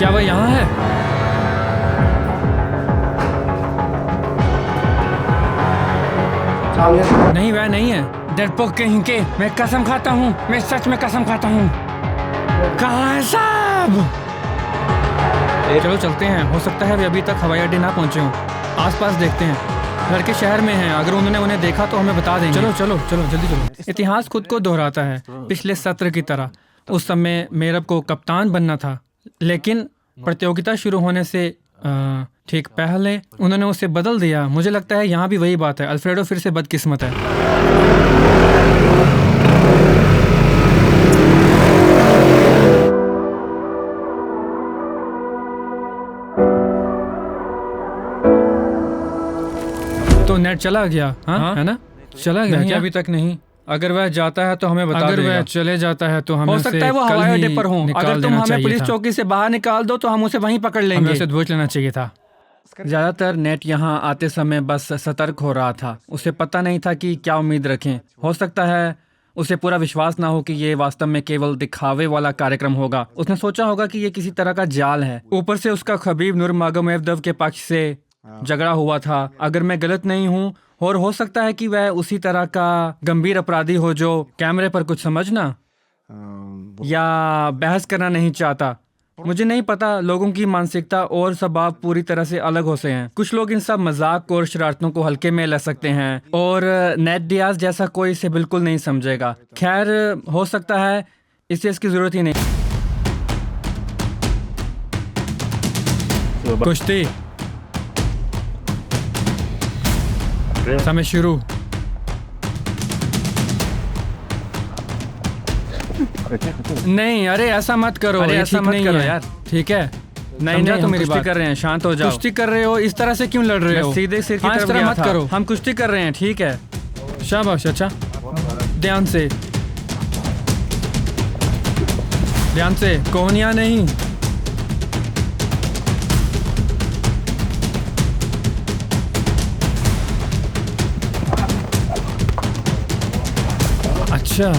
क्या वह यहाँ है? नहीं, वह नहीं है। डरपोक कहीं के, मैं कसम खाता हूँ, मैं सच में कसम खाता हूँ। कहाँ है साहब? चलो चलते हैं, हो सकता है वे अभी तक हवाई अड्डे ना पहुँचे हों। आसपास देखते हैं, लड़के शहर में हैं, अगर उन्होंने उन्हें देखा तो हमें बता देंगे। चलो चलो चलो जल्दी चलो। इतिहास खुद को दोहराता है, पिछले सत्र की तरह। उस समय मेरब को कप्तान बनना था, लेकिन प्रतियोगिता शुरू होने से ठीक पहले उन्होंने उसे बदल दिया। मुझे लगता है यहाँ भी वही बात है, अल्फ्रेडो फिर से बदकिस्मत है। तो नेट चला गया? हाँ है ना, चला गया क्या? अभी तक नहीं। अगर वह जाता है तो हमें बता देगा। अगर वह चले जाता है तो हमें हो सकता है वो हवाई अड्डे पर हो। अगर तुम हमें पुलिस चौकी से बाहर निकाल दो तो हम उसे वहीं पकड़ लेंगे। हमें उसे दबोच लेना चाहिए था। ज्यादातर नेट यहाँ आते समय बस सतर्क हो रहा था। उसे पता नहीं था कि क्या उम्मीद रखें। हो सकता है उसे पूरा विश्वास ना हो कि ये वास्तव में केवल दिखावे वाला कार्यक्रम होगा। उसने सोचा होगा कि ये किसी तरह का जाल है। ऊपर से उसका खबीब नूरमागोमेदोव के पक्ष से झगड़ा हुआ था, अगर मैं गलत नहीं हूँ। और हो सकता है कि वह उसी तरह का गंभीर अपराधी हो जो कैमरे पर कुछ समझना या बहस करना नहीं चाहता। मुझे नहीं पता, लोगों की मानसिकता और स्वभाव पूरी तरह से अलग होते हैं। कुछ लोग इन सब मजाक और शरारतों को हल्के में ले सकते हैं और नेट डियाज जैसा कोई इसे बिल्कुल नहीं समझेगा। खैर, हो सकता है इसे इसकी जरूरत ही नहीं। कुश्ती समय शुरू। नहीं, अरे ऐसा मत करो, अरे ऐसा मत करो यार, ठीक है? नहीं नहीं, तो मेरी बात कर रहे हैं, शांत हो जाओ। कुश्ती कर रहे हो, इस तरह से क्यों लड़ रहे हो? सीधे सिर की तरफ मत करो। हम कुश्ती कर रहे हैं, ठीक है? शाबाश, अच्छा, ध्यान से, ध्यान से, कोहनिया नहीं। अच्छा,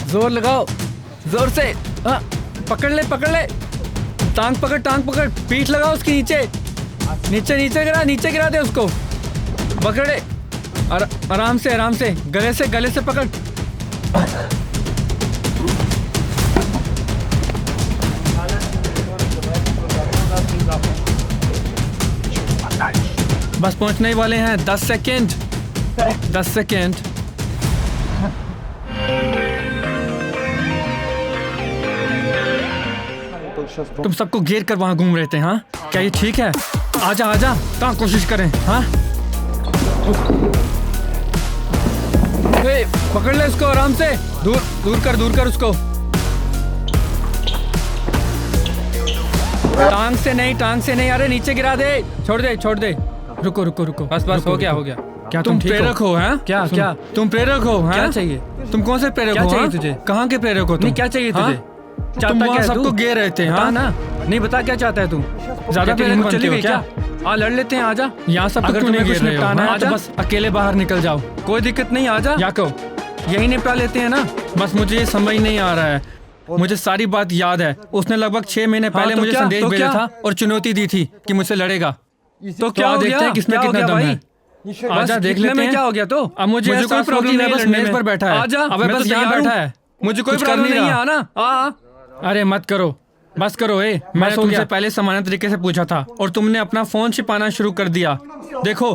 जोर लगाओ, जोर से। हाँ, पकड़ ले, पकड़ ले, टांग पकड़, टांग पकड़, पीठ लगाओ उसके नीचे, नीचे नीचे गिरा, नीचे गिरा दे उसको, पकड़े, आराम से, आराम से, गले से पकड़। बस पहुंचने वाले हैं, 10 सेकेंड, 10 सेकेंड। तुम सबको घेर कर वहां घूम रहे थे, हाँ? क्या ये ठीक है? आजा आजा, तो कोशिश करें, हाँ? पकड़ ले उसको आराम से, दूर कर उसको। टांग से नहीं, अरे नीचे गिरा दे, छोड़ दे। रुको, बस हो गया। क्या तुम प्रेरक हो? हैं? क्या तुम प्रेरक हो? हैं? क्या चाहिए? तुम कौन से प्रेरक हो? क्या चाहिए तुझे? कहाँ के प्रेरक हो तुम? क्या चाहिए तुझे? तुम वहाँ सबको घेर रहे थे, हाँ ना? नहीं, बता क्या चाहता है तुम? ज्यादा प्रेरक बनते हो क्या? लड़ लेते हैं, आजा। यहाँ सब अगर तुम्हें कुछ निपटाना है तो बस अकेले बाहर निकल जाओ, कोई दिक्कत नहीं, आजा। या कहो यही निपटा लेते हैं ना? बस मुझे ये समझ नहीं आ रहा है। मुझे सारी बात याद है। उसने लगभग 6 महीने पहले मुझे संदेश भेजा था और चुनौती दी थी कि मुझसे लड़ेगा। तो क्या देखते हैं किसमें कितना दम है। आजा, देख लेते हैं क्या हो गया। तो अब मुझे कोई प्रॉब्लम नहीं है, बस मेज पर बैठा है। आजा, अब बस यहाँ बैठा है, मुझे कोई प्रॉब्लम नहीं है, आना। अरे मत करो, बस करो। मैंने तुमसे पहले सामान्य तरीके से पूछा था और तुमने अपना फोन छिपाना शुरू कर दिया। देखो,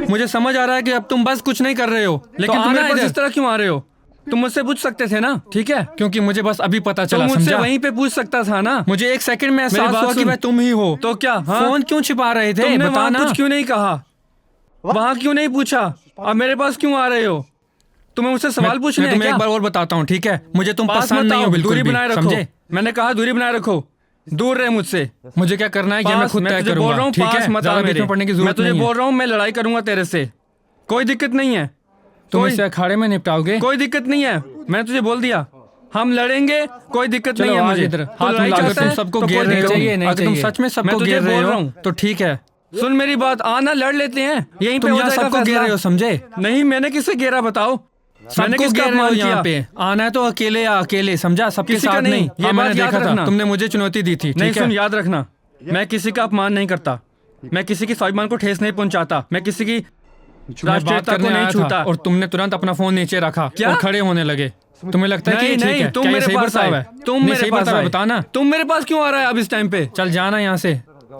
मुझे समझ आ रहा है कि अब तुम बस कुछ नहीं कर रहे हो, लेकिन तुम मेरे पास इस तरह क्यों आ रहे हो? तुम मुझसे पूछ सकते थे ना, ठीक है? क्योंकि मुझे बस अभी पता चला, मुझसे वहीं पे पूछ सकता था ना। मुझे 1 सेकंड में एहसास हुआ कि वह तुम ही हो। तो क्या फोन क्यों छिपा रहे थे? तुमने वहां कुछ क्यों नहीं कहा? वहां क्यों नहीं पूछा? अब मेरे पास क्यों आ रहे हो? तुम्हें मुझसे सवाल पूछने हैं क्या? एक बार और बताता हूँ, ठीक है? मुझे तुम पसंद नहीं हो, बिल्कुल भी, समझे? मैंने कहा दूरी बनाए रखो, दूर रहे मुझसे। मुझे क्या करना है ये मैं खुद तय करूंगा, ठीक है? ज्यादा बीच में पड़ने की जरूरत नहीं है। मैं तुझे बोल रहा हूँ, मैं लड़ाई करूंगा तेरे से, कोई दिक्कत नहीं है। तुम इसे अखाड़े में निपटाओगे? कोई दिक्कत नहीं है, मैंने तुझे बोल दिया। हम लड़ेंगे, कोई दिक्कत नहीं है मुझे। इधर तुम सबको घेर रहे हो, अगर तुम सच में सबको घेर रहे हो तो ठीक है। सुन मेरी बात, आना लड़ लेते हैं, यहीं पे हो जाएगा। सबको घेर रहे हो समझे? नहीं, मैंने किसे घेरा बताओ? मैंने किसका अपमान किया? यहाँ पे आना है तो अकेले या अकेले, समझा? सबके साथ नहीं। ये मैंने देखा था, तुमने मुझे चुनौती दी थी। नहीं सुन, याद रखना, मैं किसी का अपमान नहीं करता, मैं किसी की स्वाभिमान को ठेस नहीं पहुंचाता, मैं किसी की राष्ट्रीयता को नहीं छूता। और तुमने तुरंत अपना फोन नीचे रखा और खड़े होने लगे। तुम्हें लगता है कि नहीं, तुम मेरे पास आए, तुम मेरे पास बताना, तुम मेरे पास क्यों आ रहा है अब इस टाइम पे? चल जाना यहाँ से।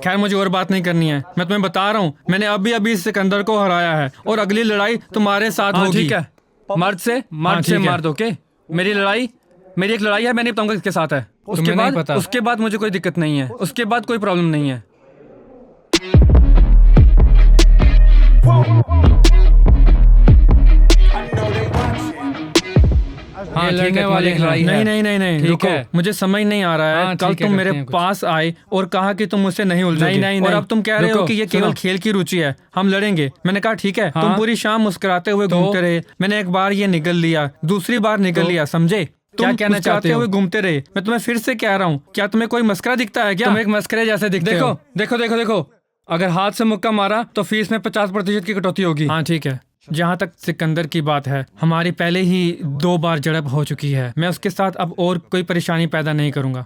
खैर मुझे और बात नहीं करनी है, मैं तुम्हें बता रहा हूँ, मैंने अभी इस सिकंदर को हराया है और अगली लड़ाई तुम्हारे साथ होगी। ठीक है, मर्द से मार दो के। मेरी एक लड़ाई है, मैं नहीं बताऊंगा किसके साथ है। उसके बाद मुझे कोई दिक्कत नहीं है, उसके बाद कोई प्रॉब्लम नहीं है। हाँ, लड़ने वाली लड़ाई है। नहीं, ठीक है, मुझे समझ नहीं आ रहा है। कल तुम मेरे पास आए और कहा कि तुम मुझसे नहीं उलझोगे, नहीं, और अब तुम कह रहे हो कि ये केवल खेल की रुचि है, हम लड़ेंगे। मैंने कहा ठीक है। तुम पूरी शाम मुस्कुराते हुए घूमते रहे, मैंने एक बार ये निगल लिया, दूसरी बार निगल लिया, समझे? तुम कहना चाहते हुए घूमते रहे। मैं तुम्हें फिर से कह रहा हूँ, क्या तुम्हें कोई मस्करा दिखता है क्या? तुम एक मस्करे जैसे दिखते हो। देखो, अगर हाथ से मुक्का मारा तो फीस में 50% की कटौती होगी। हाँ ठीक है। जहाँ तक सिकंदर की बात है, हमारी पहले ही 2 बार झड़प हो चुकी है, मैं उसके साथ अब और कोई परेशानी पैदा नहीं करूंगा।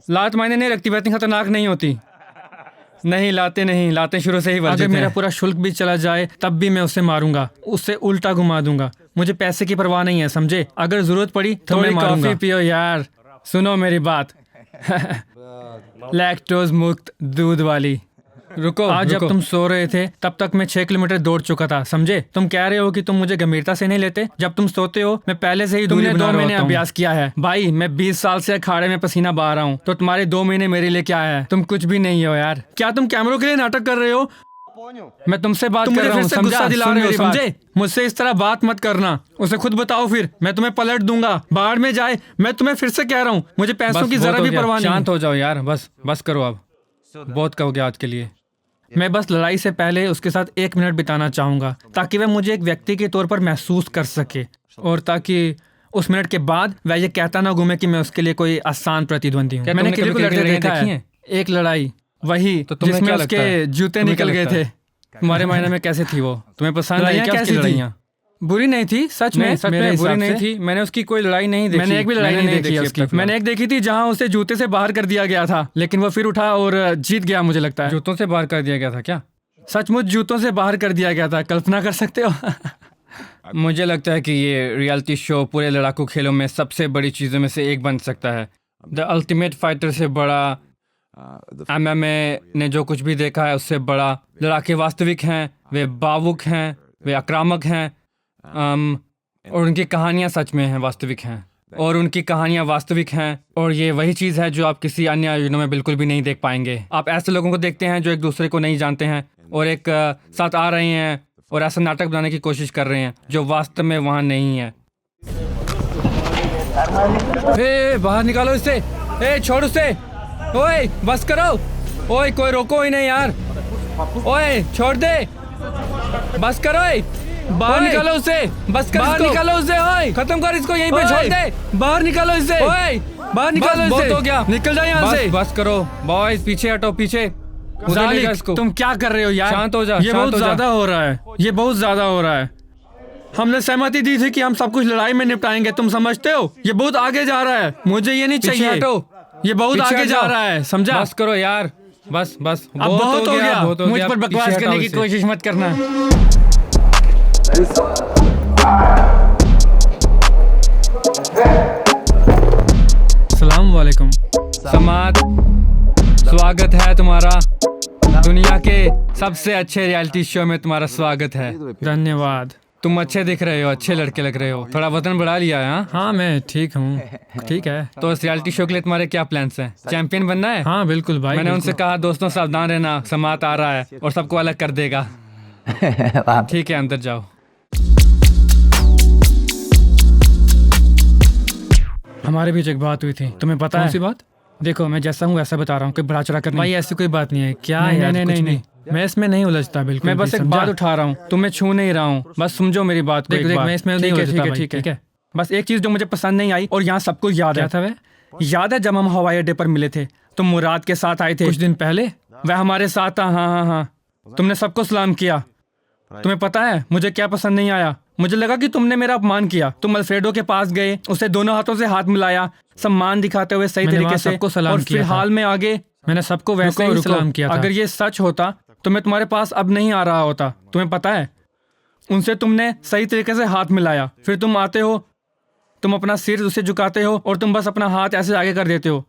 लात मायने नहीं रखती, वह इतनी खतरनाक नहीं होती। नहीं, लाते शुरू से ही वर्जित हैं। अगर मेरा पूरा शुल्क भी चला जाए तब भी मैं उसे मारूंगा, उससे उल्टा घुमा दूंगा। मुझे पैसे की परवाह नहीं है, समझे? अगर जरूरत पड़ी तो मैं मारूंगा। कॉफी पियो यार, सुनो मेरी बात। लैक्टोज मुक्त दूध वाली। रुको, आज जब तुम सो रहे थे तब तक मैं 6 किलोमीटर दौड़ चुका था, समझे? तुम कह रहे हो कि तुम मुझे गंभीरता से नहीं लेते। जब तुम सोते हो मैं पहले से ही दूरी बना रहा हूं। मैंने अभ्यास किया है भाई, मैं 20 साल से अखाड़े में पसीना बहा रहा हूँ, तो तुम्हारे 2 महीने मेरे लिए क्या है? तुम कुछ भी नहीं हो यार। क्या तुम कैमरों के लिए नाटक कर रहे हो? मैं तुमसे बात कर रहा हूँ, समझा? दिला रहे हो, समझे? मुझसे इस तरह बात मत करना, उसे खुद बताओ, फिर मैं तुम्हें पलट दूंगा, बाहर में जाए। मैं तुम्हें फिर से कह रहा हूँ, मुझे पैसों की जरा भी परवाह नहीं। शांत हो जाओ यार, बस करो अब, बहुत कहोगे आज के लिए। मैं बस लड़ाई से पहले उसके साथ 1 मिनट बिताना चाहूंगा, ताकि वह मुझे एक व्यक्ति के तौर पर महसूस कर सके, और ताकि उस मिनट के बाद वह ये कहता ना घूमे कि मैं उसके लिए कोई आसान प्रतिद्वंदी हूँ। मैंने किसी को लड़ते देखा है, एक लड़ाई वही जिसमें उसके जूते निकल गए थे। तुम्हारे मायने में कैसे थी वो? तुम्हें पसंद आई? कैसी लड़ाइयाँ? बुरी नहीं थी, सच में बुरी नहीं थी। मैंने उसकी कोई लड़ाई नहीं देखी। मैंने एक भी लड़ाई नहीं देखी उसकी। मैंने एक देखी थी जहां उसे जूते से बाहर कर दिया गया था, लेकिन वो फिर उठा और जीत गया। मुझे लगता है जूतों से बाहर कर दिया गया था क्या? सचमुच जूतों से बाहर कर दिया गया था, कल्पना कर सकते हो? मुझे लगता है कि ये रियलिटी शो पूरे लड़ाकू खेलों में सबसे बड़ी चीजों में से एक बन सकता है। द अल्टीमेट फाइटर से बड़ा, MMA ने जो कुछ भी देखा है उससे बड़ा। लड़ाके वास्तविक हैं, वे भावुक हैं, वे आक्रामक हैं, और उनकी कहानियाँ सच में हैं, वास्तविक हैं, और ये वही चीज़ है जो आप किसी अन्य आयोजनों में बिल्कुल भी नहीं देख पाएंगे। आप ऐसे लोगों को देखते हैं जो एक दूसरे को नहीं जानते हैं और एक साथ आ रहे हैं और ऐसा नाटक बनाने की कोशिश कर रहे हैं जो वास्तव में वहाँ नहीं है। बाहर निकालो इससे, छोड़ उसे, ओए बस करो, ओए कोई रोको ही नहीं यार, ओए छोड़ दे, बस करो, बाहर निकालो उसे, बस कर, बाहर निकालो उसे, ओए खत्म कर इसको, यहीं पे छोड़ दे, बाहर निकालो इसे, ओए बाहर निकालो इसे। बहुत हो गया, निकल जाओ यहाँ से, बस करो बॉयज, पीछे हटो, पीछे। तुम क्या कर रहे हो यार? शांत हो जा, ये बहुत ज्यादा हो रहा है, ये बहुत ज्यादा हो रहा है। हमने सहमति दी थी कि हम सब कुछ लड़ाई में निपटाएंगे, तुम समझते हो? ये बहुत आगे जा रहा है, मुझे ये नहीं चाहिए। ये बहुत आगे जा रहा है, समझा? बस करो यार, बस बहुत हो गया, मुझ पर बकवास करने की कोशिश मत करना। अस्सलाम वालेकुम। समात, स्वागत है तुम्हारा, दुनिया के सबसे अच्छे रियलिटी शो में तुम्हारा स्वागत है। धन्यवाद। तुम अच्छे दिख रहे हो, अच्छे लड़के लग रहे हो, थोड़ा वजन बढ़ा लिया है? हाँ मैं ठीक हूँ, ठीक है। तो इस रियलिटी शो के लिए तुम्हारे क्या प्लान्स हैं? चैंपियन बनना है? हाँ बिल्कुल भाई। मैंने उनसे कहा दोस्तों सावधान रहना, समात आ रहा है और सबको अलग कर देगा। ठीक है, अंदर जाओ। हमारे बीच एक बात हुई थी, तुम्हें पता है? कौन सी बात? देखो मैं जैसा हूँ वैसा बता रहा हूँ, कोई बढ़ा चढ़ा कर नहीं। भाई ऐसी कोई बात नहीं है। क्या है? नहीं, मैं इसमें नहीं उलझता बिल्कुल। मैं बस एक बात उठा रहा हूँ, तुम्हें छू नहीं रहा हूँ, बस समझो मेरी बात को एक बार। मैं इसमें नहीं उलझता। ठीक है, बस एक चीज जो मुझे पसंद नहीं आई और यहाँ सब कुछ याद है। क्या था वह? याद है जब हम हवाई अड्डे पर मिले थे, तुम मुराद के साथ आए थे कुछ दिन पहले, वह हमारे साथ था। हाँ हाँ हाँ, तुमने सबको सलाम किया। तुम्हें पता है मुझे क्या पसंद नहीं आया? मुझे लगा कि तुमने मेरा अपमान किया। तुम अल्फ्रेडो के पास गए, उसे दोनों हाथों से हाथ मिलाया, सम्मान दिखाते हुए सही तरीके से, और फिर हाल में आगे मैंने सबको वैसे ही सलाम किया था। अगर ये सच होता तो मैं तुम्हारे पास अब नहीं आ रहा होता। तुम्हें पता है, उनसे तुमने सही तरीके से हाथ मिलाया, फिर तुम आते हो, तुम अपना सिर उसे झुकाते हो और तुम बस अपना हाथ ऐसे आगे कर देते हो,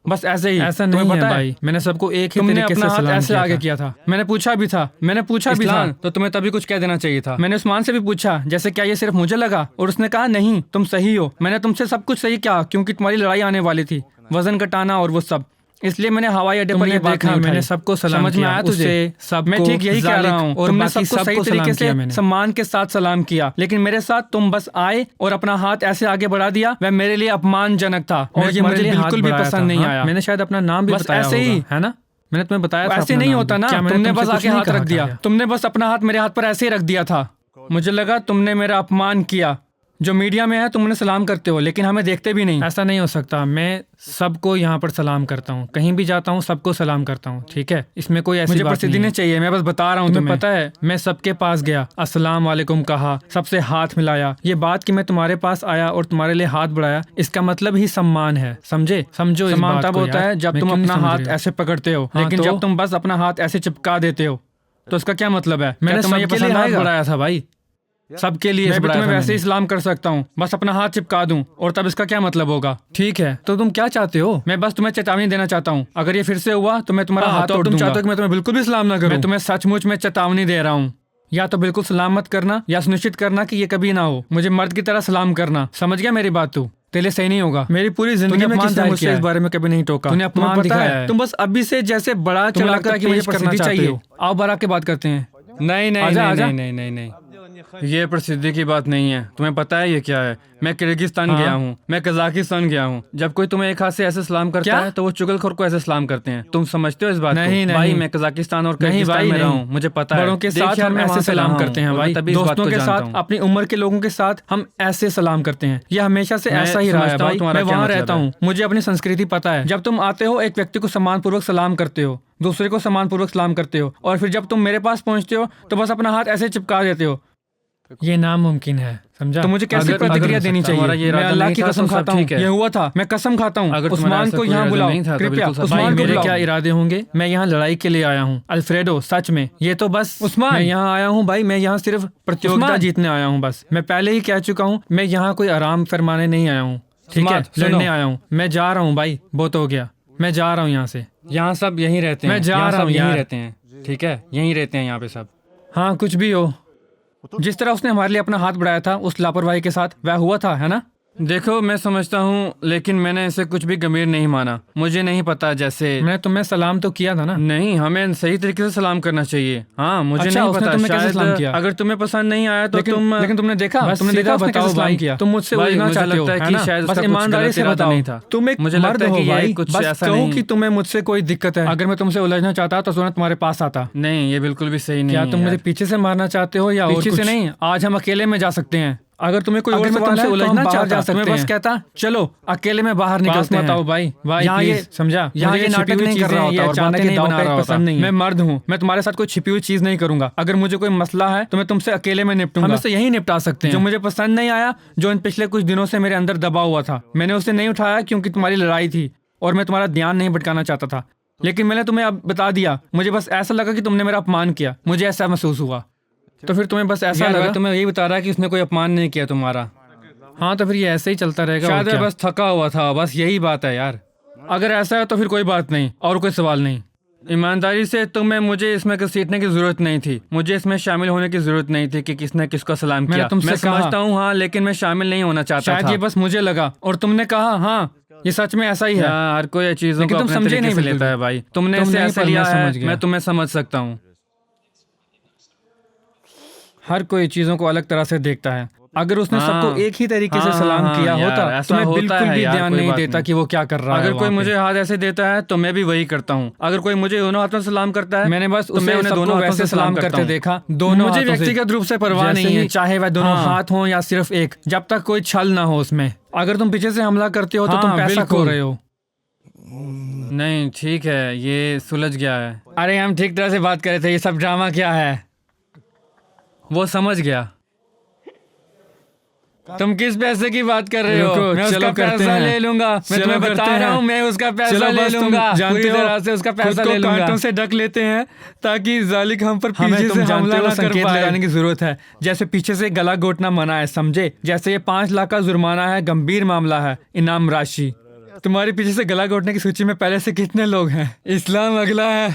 बस ऐसे ही। ऐसा नहीं है भाई, मैंने सबको एक ही तरीके से सलाम ऐसे आगे किया था। मैंने पूछा भी था तो तुम्हें तभी कुछ कह देना चाहिए था। मैंने उस्मान से भी पूछा जैसे क्या ये सिर्फ मुझे लगा, और उसने कहा नहीं तुम सही हो। मैंने तुमसे सब कुछ सही कहा क्योंकि तुम्हारी लड़ाई आने वाली थी, वजन घटाना और वो सब, इसलिए मैंने हवाई अड्डे पर ये देखा। मैंने सबको सलाम समझ में आया तुझे? सब मैं ठीक यही कह रहा हूँ, और तुमने सबको सही तरीके से सम्मान के साथ सलाम किया, लेकिन मेरे साथ तुम बस आए और अपना हाथ ऐसे आगे बढ़ा दिया। वह मेरे लिए अपमानजनक था और ये मुझे बिल्कुल भी पसंद नहीं आया। मैंने शायद अपना नाम भी बताया ऐसे ही, है ना? मैंने तुम्हें बताया ऐसे नहीं होता ना, तुमने बस आके हाथ रख दिया, तुमने बस अपना हाथ मेरे हाथ पर ऐसे ही रख दिया था। मुझे लगा तुमने मेरा अपमान किया। जो मीडिया में है तुम उन्हें सलाम करते हो, लेकिन हमें देखते भी नहीं। ऐसा नहीं हो सकता, मैं सबको यहाँ पर सलाम करता हूँ, कहीं भी जाता हूँ सबको सलाम करता हूँ, ठीक है? इसमें कोई ऐसी बात प्रसिद्धि नहीं चाहिए, मैं बस बता रहा हूँ। तुम्हें पता है मैं सबके पास गया, अस्सलाम वालेकुम कहा, सबसे हाथ मिलाया। ये बात कि मैं तुम्हारे पास आया और तुम्हारे लिए हाथ बढ़ाया, इसका मतलब ही सम्मान है, समझे? समझो, सम्मान तब होता है जब तुम अपना हाथ ऐसे पकड़ते हो, लेकिन जब तुम बस अपना हाथ ऐसे चिपका देते हो तो उसका क्या मतलब है? मैंने सबके लिए हाथ बढ़ाया था भाई, सबके लिए। मैं भी तुम्हें वैसे ही सलाम कर सकता हूँ, बस अपना हाथ चिपका दूं, और तब इसका क्या मतलब होगा? ठीक है, तो तुम क्या चाहते हो? मैं बस तुम्हें चेतावनी देना चाहता हूँ, अगर ये फिर से हुआ तो मैं तुम्हारा हाथ तोड़ दूंगा। तुम चाहते हो कि मैं तुम्हें बिल्कुल भी सलाम ना करूं? मैं तुम्हें सचमुच में चेतावनी दे रहा हूँ, या तो बिल्कुल सलाम मत करना, या सुनिश्चित करना कि ये कभी ना हो। मुझे मर्द की तरह सलाम करना, समझ गया मेरी बात? तू तेरे सही नहीं होगा। मेरी पूरी जिंदगी में किसी ने मुझसे इस बारे में कभी नहीं टोका। तूने अपमान दिखाया है। तुम बस अभी से जैसे बड़ा चढ़ाकर पेश करना चाहते हो। आओ बारा के बात करते हैं। नहीं नहीं नहीं नहीं नहीं नहीं, ये प्रसिद्धि की बात नहीं है। तुम्हें पता है ये क्या है? मैं किर्गिस्तान गया हूँ, मैं कजाकिस्तान गया हूँ। जब कोई तुम्हें एक हाथ से ऐसे सलाम करता है तो वो चुगलखोर को ऐसे सलाम करते हैं। तुम समझते हो इस बात को? नहीं भाई, मैं कजाकिस्तान और किर्गिस्तान में रहा हूँ, मुझे पता है। बड़ों के साथ हम ऐसे सलाम करते हैं भाई, दोस्तों के साथ, अपनी उम्र के लोगों के साथ हम ऐसे सलाम करते हैं। ये हमेशा से ऐसा ही रहा है भाई। मैं वहाँ रहता हूँ, मुझे अपनी संस्कृति पता है। जब तुम आते हो एक व्यक्ति को सम्मानपूर्वक सलाम करते हो, दूसरे को सम्मानपूर्वक सलाम करते हो, और फिर जब तुम मेरे पास पहुंचते हो तो बस अपना हाथ ऐसे चिपका देते हो। ये नामुमकिन है, समझा? तो मुझे कैसी प्रतिक्रिया देनी चाहिए? मैं अल्लाह की कसम खाता हूँ ये हुआ था, मैं कसम खाता हूँ। उस्मान को यहाँ बुलाओ कृपया। उस्मान को मेरे क्या इरादे होंगे? मैं यहाँ लड़ाई के लिए आया हूँ अल्फ्रेडो, सच में ये तो बस उस्मान, मैं यहाँ आया हूँ भाई, मैं यहाँ सिर्फ प्रतियोगिता जीतने आया हूँ बस। मैं पहले ही कह चुका हूँ, मैं यहाँ कोई आराम फरमाने नहीं आया हूँ, ठीक है? लड़ने आया हूँ। मैं जा रहा हूँ भाई, बहुत हो गया, मैं जा रहा हूँ यहाँ से। यहाँ सब यहीं रहते हैं, मैं जा रहा हूँ, यहीं रहते हैं, ठीक है? यहीं रहते हैं यहाँ पे सब। हाँ कुछ भी हो, जिस तरह उसने हमारे लिए अपना हाथ बढ़ाया था उस लापरवाही के साथ, वह हुआ था, है ना? देखो मैं समझता हूँ, लेकिन मैंने इसे कुछ भी गंभीर नहीं माना। मुझे नहीं पता, जैसे मैं तुम्हें सलाम तो किया था ना? नहीं, हमें सही तरीके से सलाम करना चाहिए। हाँ मुझे नहीं पता, शायद सलाम किया। अगर तुम्हें पसंद नहीं आया तो लेकिन तुमने देखा, बताओ भाई, तुम मुझसे उलझना चाहते हो, है ना? बस ईमानदारी से बताओ। नहीं था तुम एक मर्द हो भाई, कुछ ऐसा नहीं कि तुम्हें मुझसे कोई दिक्कत है। अगर मैं तुमसे उलझना चाहता तो तुरंत तुम्हारे पास आता। नहीं, ये बिल्कुल भी सही नहीं। क्या तुम मुझे पीछे से मारना चाहते हो या पीछे से? नहीं, आज हम अकेले में जा सकते हैं। अगर तुम्हें कोई और सवाल है तो उलझना चाहता तो मैं बस कहता चलो अकेले में बाहर निकलते हैं। बताओ भाई, यहाँ ये समझा, यहाँ ये नाटक नहीं कर रहा होता और बातें नहीं बना रहा होता। मैं मर्द हूँ, मैं तुम्हारे साथ कोई छिपी हुई चीज नहीं करूंगा। अगर मुझे कोई मसला है तो मैं तुमसे अकेले में निपटूंगा। हम इससे यही निपटा सकते हैं। जो मुझे पसंद नहीं आया, जो इन पिछले कुछ दिनों से मेरे अंदर दबा हुआ था, मैंने उसे नहीं उठाया क्योंकि तुम्हारी लड़ाई थी और मैं तुम्हारा ध्यान नहीं भटकाना चाहता था, लेकिन मैंने तुम्हें अब बता दिया। मुझे बस ऐसा लगा कि तुमने मेरा अपमान किया, मुझे ऐसा महसूस हुआ। तो फिर तुम्हें बस ऐसा लगा, तुम्हें यही बता रहा है कि उसने कोई अपमान नहीं किया तुम्हारा। हाँ तो फिर ये ऐसे ही चलता रहेगा। शायद बस थका हुआ था, बस यही बात है यार। अगर ऐसा है तो फिर कोई बात नहीं, और कोई सवाल नहीं। ईमानदारी से मुझे इसमें सीखने की जरूरत नहीं थी, मुझे इसमें शामिल होने की जरूरत नहीं थी कि किसने किसको सलाम किया। मैं समझता हूँ हाँ, लेकिन मैं शामिल नहीं होना चाहता। शायद ये बस मुझे लगा और तुमने कहा हाँ ये सच में ऐसा ही है। हर कोई चीजों को तुम समझे नहीं लेता है भाई। तुमने इसे ऐसे लिया है, मैं तुम्हें समझ सकता हूँ। हर कोई चीजों को अलग तरह से देखता है। अगर उसने सबको एक ही तरीके से सलाम किया होता तो मैं बिल्कुल भी ध्यान नहीं देता कि वो क्या कर रहा है। अगर कोई मुझे हाथ ऐसे देता है तो मैं भी वही करता हूँ। अगर कोई मुझे दोनों हाथों से सलाम करता है, मैंने बस उन्हें दोनों वैसे सलाम करते देखा। दोनों मुझे व्यक्तिगत रूप से परवाह नहीं है, चाहे वह दोनों हाथ हो या सिर्फ एक, जब तक कोई छल ना हो उसमें। अगर तुम पीछे से हमला करते हो तो तुम पैसा खो रहे हो। नहीं ठीक है, ये सुलझ गया है। अरे हम ठीक तरह से बात कर रहे थे, ये सब ड्रामा क्या है? वो समझ गया। तुम किस पैसे की बात कर रहे हो? मैं उसका पैसा ले लूंगा। मैं तुम्हें बता रहा हूँ, मैं उसका पैसा ले लूंगा। पूरी तरह से उसका पैसा ले लूंगा। कांटों से ढक लेते हैं ताकि जालिक हम पर पीछे से हमला ना कर पाए। लगाने की जरूरत है, जैसे पीछे से गला घोटना मना है, समझे? जैसे ये 5 लाख का जुर्माना है, गंभीर मामला है, इनाम राशि। तुम्हारे पीछे से गला घोटने की सूची में पहले से कितने लोग हैं? इस्लाम अगला है।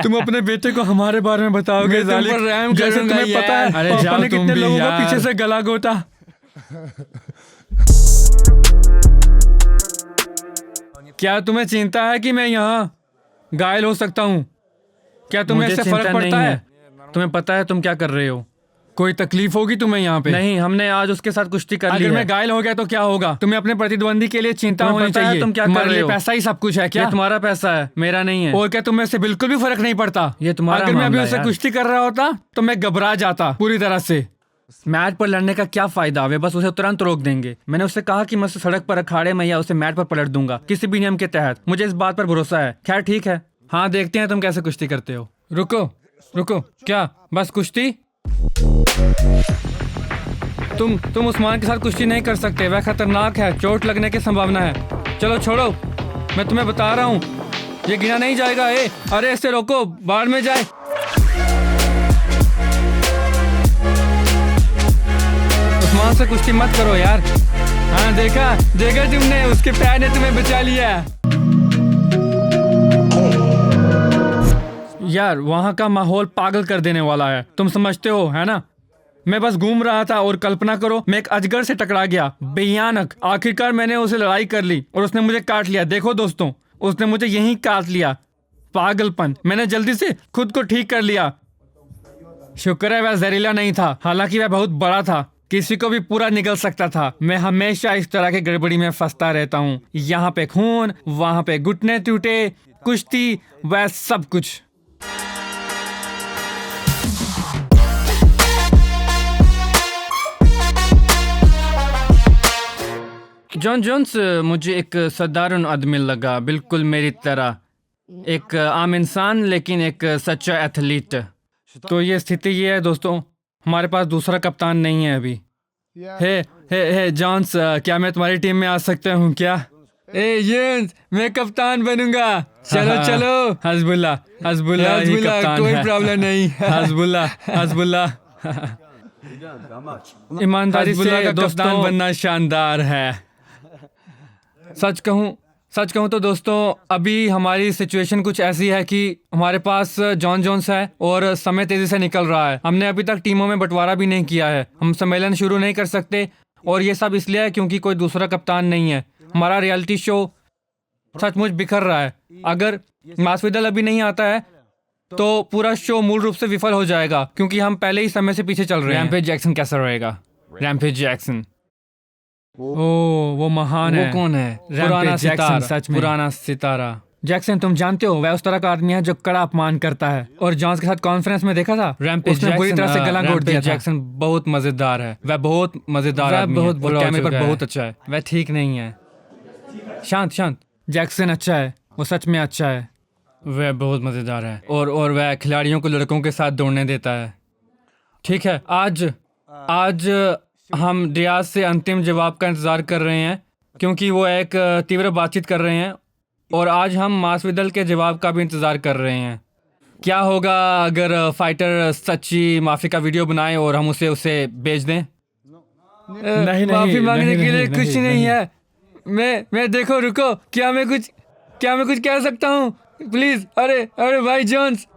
तुम अपने बेटे को हमारे बारे में बताओगे जालिक, जैसे तुम्हें पता है अरे पापा ने कितने लोगों को पीछे से गला घोटा। क्या तुम्हें चिंता है कि मैं यहाँ घायल हो सकता हूँ? क्या तुम्हें इससे फर्क पड़ता है? तुम्हें पता है तुम क्या कर रहे हो? कोई तकलीफ होगी तुम्हें यहाँ पे? नहीं, हमने आज उसके साथ कुश्ती कर ली है। अगर मैं घायल हो गया तो क्या होगा? तुम्हें अपने प्रतिद्वंदी के लिए चिंता होनी चाहिए। तुम क्या कर रहे हो? पैसा ही सब कुछ है क्या? ये तुम्हारा पैसा है, मेरा नहीं है। और क्या तुम्हें से बिल्कुल भी फर्क नहीं पड़ता? ये तुम्हारा मामला है। अगर मैं अभी उससे कुश्ती कर रहा होता तो मैं घबरा जाता पूरी तरह से। मैट पर लड़ने का क्या फायदा? वे बस उसे तुरंत रोक देंगे। मैंने उससे कहा कि मैं उसे सड़क पर अखाड़े में या उसे मैट पर पलट दूंगा, किसी भी नियम के तहत। मुझे इस बात पर भरोसा है। खैर ठीक है, हाँ देखते हैं तुम कैसे कुश्ती करते हो। रुको रुको, क्या बस कुश्ती? तुम उस्मान के साथ कुश्ती नहीं कर सकते, वह खतरनाक है, चोट लगने की संभावना है। चलो छोड़ो, मैं तुम्हें बता रहा हूँ, ये गिना नहीं जाएगा। अरे इसे रोको, बाढ़ में जाए। उस्मान से कुश्ती मत करो यार। हाँ देखा तुमने, उसके पैर ने तुम्हें बचा लिया। यार वहाँ का माहौल पागल कर देने वाला है, तुम समझते हो है ना? मैं बस घूम रहा था और कल्पना करो मैं एक अजगर से टकरा गया, भयानक। आखिरकार मैंने उसे लड़ाई कर ली और उसने मुझे काट लिया। देखो दोस्तों, उसने मुझे यहीं काट लिया। पागलपन। मैंने जल्दी से खुद को ठीक कर लिया। शुक्र है वह जहरीला नहीं था, हालांकि वह बहुत बड़ा था, किसी को भी पूरा निगल सकता था। मैं हमेशा इस तरह की गड़बड़ी में फंसता रहता हूँ। यहाँ पे खून, वहाँ पे घुटने टूटे, कुश्ती, वह सब कुछ। जॉन जोन्स मुझे एक साधारण आदमी लगा, बिल्कुल मेरी तरह, एक आम इंसान लेकिन एक सच्चा एथलीट। तो ये स्थिति ये है दोस्तों, हमारे पास दूसरा कप्तान नहीं है अभी। हे जॉन्स, क्या मैं तुम्हारी टीम में आ सकता हूँ क्या? जोन्स, मैं कप्तान बनूंगा। चलो हज़बुल्लाह कोई प्रॉब्लम नहीं। हज़बुल्लाह ईमानदारी से कप्तान बनना शानदार है। सच कहूँ तो दोस्तों, अभी हमारी सिचुएशन कुछ ऐसी है कि हमारे पास जॉन जोन्स है और समय तेजी से निकल रहा है। हमने अभी तक टीमों में बंटवारा भी नहीं किया है, हम सम्मेलन शुरू नहीं कर सकते, और ये सब इसलिए है क्योंकि कोई दूसरा कप्तान नहीं है। हमारा रियलिटी शो सचमुच बिखर रहा है। अगर मासविदल अभी नहीं आता है तो पूरा शो मूल रूप से विफल हो जाएगा, क्योंकि हम पहले ही समय से पीछे चल रहे हैं। रैम्पेज जैक्सन कैसा रहेगा? रैम्पेज जैक्सन, वो महान है। वो कौन है? पुराना सितारा, सच में पुराना सितारा। जैक्सन, तुम जानते हो वह उस तरह का आदमी है जो कड़ा अपमान करता है, और जॉन्स के साथ कॉन्फ्रेंस में देखा था, रैम्पेज ने पूरी तरह से गला घोट दिया था। जैक्सन बहुत मजेदार है, वह बहुत मजेदार आदमी है, बहुत कैमरे पर बहुत अच्छा है। वह ठीक नहीं है। शांत। जैक्सन अच्छा है, वो सच में अच्छा है, वह बहुत मजेदार है, और वह खिलाड़ियों को लड़कों के साथ दौड़ने देता है। ठीक है, आज हम रियाज से अंतिम जवाब का इंतज़ार कर रहे हैं, क्योंकि वो एक तीव्र बातचीत कर रहे हैं, और आज हम मासविदल के जवाब का भी इंतज़ार कर रहे हैं। क्या होगा अगर फाइटर सच्ची माफ़ी का वीडियो बनाए और हम उसे भेज दें? नहीं, माफ़ी मांगने के लिए कुछ नहीं है। मैं देखो, रुको, क्या मैं कुछ कह सकता हूँ प्लीज़? अरे भाई जॉन्स,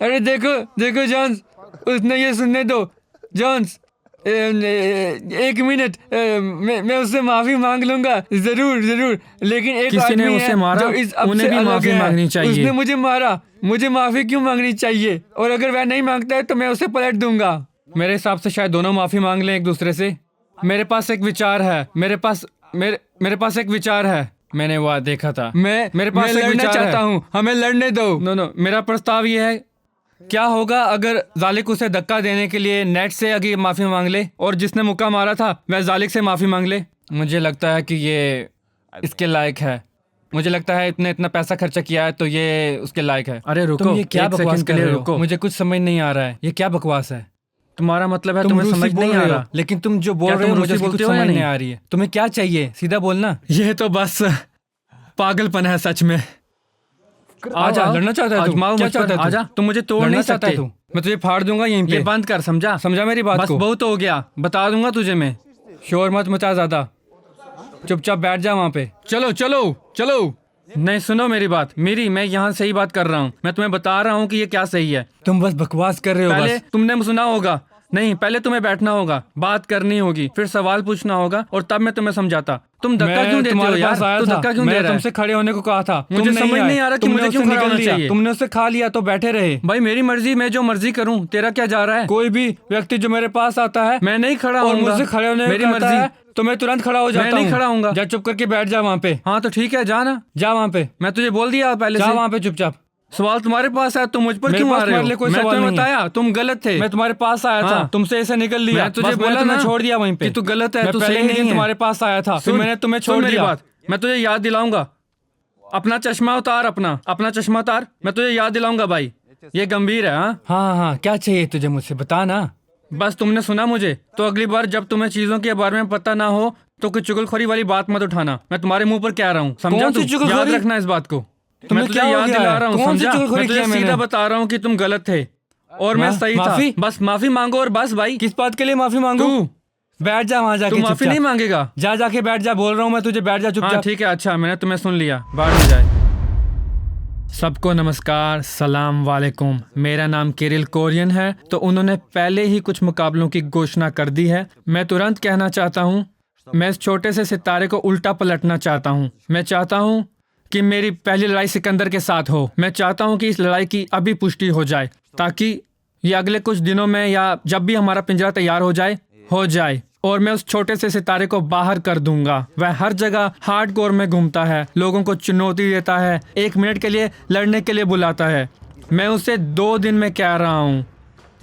अरे देखो जॉन्स, उसने ये सुनने दो। जॉन्स, 1 मिनट, मैं उससे माफी मांग लूंगा, जरूर, लेकिन एक आदमी है जो इस अब से अलग है। उसने मुझे मारा, मुझे माफी क्यों मांगनी चाहिए? और अगर वह नहीं मांगता है तो मैं उसे पलट दूंगा। मेरे हिसाब से शायद दोनों माफी मांग लें एक दूसरे से। मेरे पास एक विचार है। मेरे पास एक विचार है। मैंने वह देखा था। मेरे पास एक विचार चाहता हूँ। हमें लड़ने दो। नो, मेरा प्रस्ताव ये है, क्या होगा अगर जालिक उसे धक्का देने के लिए नेट से आगे माफी मांग ले और जिसने मुक्का मारा था वह जालिक से माफी मांग ले? मुझे लगता है कि ये इसके लायक है। मुझे लगता है इतना पैसा खर्चा किया है तो ये उसके लायक है। अरे रुको, ये क्या बकवास कर रहे हो? मुझे कुछ समझ नहीं आ रहा है। ये क्या बकवास है? तुम्हारा मतलब है तुम्हें समझ नहीं आ रहा, लेकिन तुम जो बोल रहे हो मुझे कुछ समझ नहीं आ रही है। तुम्हें क्या चाहिए? सीधा बोलना। ये तो बस पागलपन है सच में। आजा, लड़ना चाहता है तू? क्या चाहता है? आजा, तुम मुझे तोड़ नहीं सकते। मैं तुझे फाड़ दूंगा यहीं पे। बंद कर, समझा मेरी बात को? बहुत हो गया, बता दूंगा तुझे मैं। शोर मत मचा ज्यादा, चुपचाप बैठ जा वहाँ पे। चलो। नहीं, सुनो मेरी बात। मैं यहाँ सही बात कर रहा हूँ। मैं तुम्हें बता रहा हूँ कि ये क्या सही है। तुम बस बकवास कर रहे हो। पहले तुमने सुना होगा। नहीं, पहले तुम्हें बैठना होगा, बात करनी होगी, फिर सवाल पूछना होगा और तब मैं तुम्हें समझाता। तुम धक्का क्यों देते हो यार? तू धक्का क्यों दे रहा है? तुमसे खड़े होने को कहा था। मुझे समझ नहीं आ रहा कि मुझे क्यों खड़ा होना चाहिए। तुमने उससे खा लिया तो बैठे रहे। भाई मेरी मर्जी, मैं जो मर्जी करूं, तेरा क्या जा रहा है? कोई भी व्यक्ति जो मेरे पास आता है, मैं नहीं खड़ा हूँ। मुझसे खड़े होने मेरी मर्जी, तो मैं तुरंत खड़ा हो जाता हूँ। मैं नहीं खड़ा हूँगा। जा चुप करके बैठ जा वहाँ पे। हाँ तो ठीक है, जा ना, जा वहाँ पे। मैं तुझे बोल दिया पहले से। जा वहाँ पे चुपचाप। सवाल तुम्हारे पास है, तुम मुझ पर क्यों आ रहे हो? कोई मैं तुम्हें बताया तुम गलत थे। मैं तुम्हारे पास आया था, तुमसे ऐसे निकल लिया। मैं तुझे बोला ना, छोड़ दिया वहीं पे कि तू गलत है, तू सही नहीं है। तुम्हारे पास आया था, फिर मैंने तुम्हें छोड़ दिया। बात मैं तुझे याद दिलाऊंगा। अपना चश्मा उतार, अपना चश्मा उतार। मैं तुझे याद दिलाऊंगा भाई, ये गंभीर है। हाँ, क्या चाहिए तुझे मुझसे? बता ना। बस तुमने सुना मुझे, तो अगली बार जब तुम्हें चीजों के बारे में पता ना हो तो कोई चुगलखोरी वाली बात मत उठाना। मैं तुम्हारे मुंह पर कह रहा हूँ, समझा? तू याद रखना इस बात को। मैं तुझे याद दिला रहा हूँ, समझा? मैं तुझे सीधा बता रहा हूँ कि तुम गलत थे और मैं सही था। बस माफी मांगो और बस भाई। किस बात के लिए माफी मांगू? बैठ जा वहाँ जाके। तू माफी नहीं मांगेगा? जाके बैठ जा, बोल रहा हूँ मैं तुझे, बैठ जा चुपचाप। ठीक है, अच्छा, मैंने तुम्हें सुन लिया, बाहर में जाए। सबको नमस्कार, सलाम वालेकुम। मेरा नाम किरिल कोरियन है। तो उन्होंने पहले ही कुछ मुकाबलों की घोषणा कर दी है। मैं तुरंत कहना चाहता हूँ, मैं इस छोटे से सितारे को उल्टा पलटना चाहता हूँ। मैं चाहता हूँ कि मेरी पहली लड़ाई सिकंदर के साथ हो। मैं चाहता हूँ कि इस लड़ाई की अभी पुष्टि हो जाए, ताकि ये अगले कुछ दिनों में या जब भी हमारा पिंजरा तैयार हो जाए और मैं उस छोटे से सितारे को बाहर कर दूंगा। वह हर जगह हार्डकोर में घूमता है, लोगों को चुनौती देता है, 1 मिनट के लिए लड़ने के लिए बुलाता है। मैं उसे 2 दिन में कह रहा हूँ,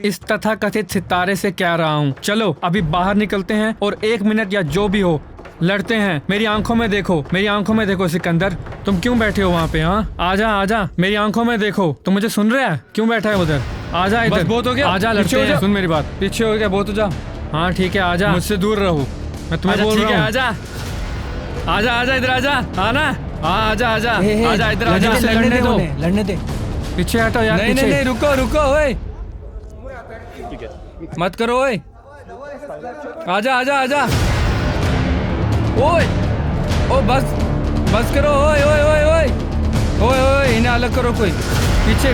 इस तथाकथित सितारे से कह रहा हूँ, चलो अभी बाहर निकलते हैं और 1 मिनट या जो भी हो लड़ते हैं। मेरी आंखों में देखो सिकंदर, तुम क्यों बैठे हो वहाँ पे? हाँ, आजा, मेरी आंखों में देखो। तुम मुझे सुन रहे हैं? क्यों बैठा है उधर? आजा इधर। बहुत हो गया, आजा लड़ते हैं। सुन मेरी बात, पीछे हो गया बहुत हो जा। हाँ ठीक है, आजा, मुझसे दूर रहो, मैं तुम्हें बोल रहा हूँ। आजा इधर, आना। हाँ आजा इधर, लड़ने दे। पीछे हटो यार। नहीं, रुको ओए, मत करो ओए। आजा ओए, ओ बस करो ओए, इन्हें अलग करो। कोई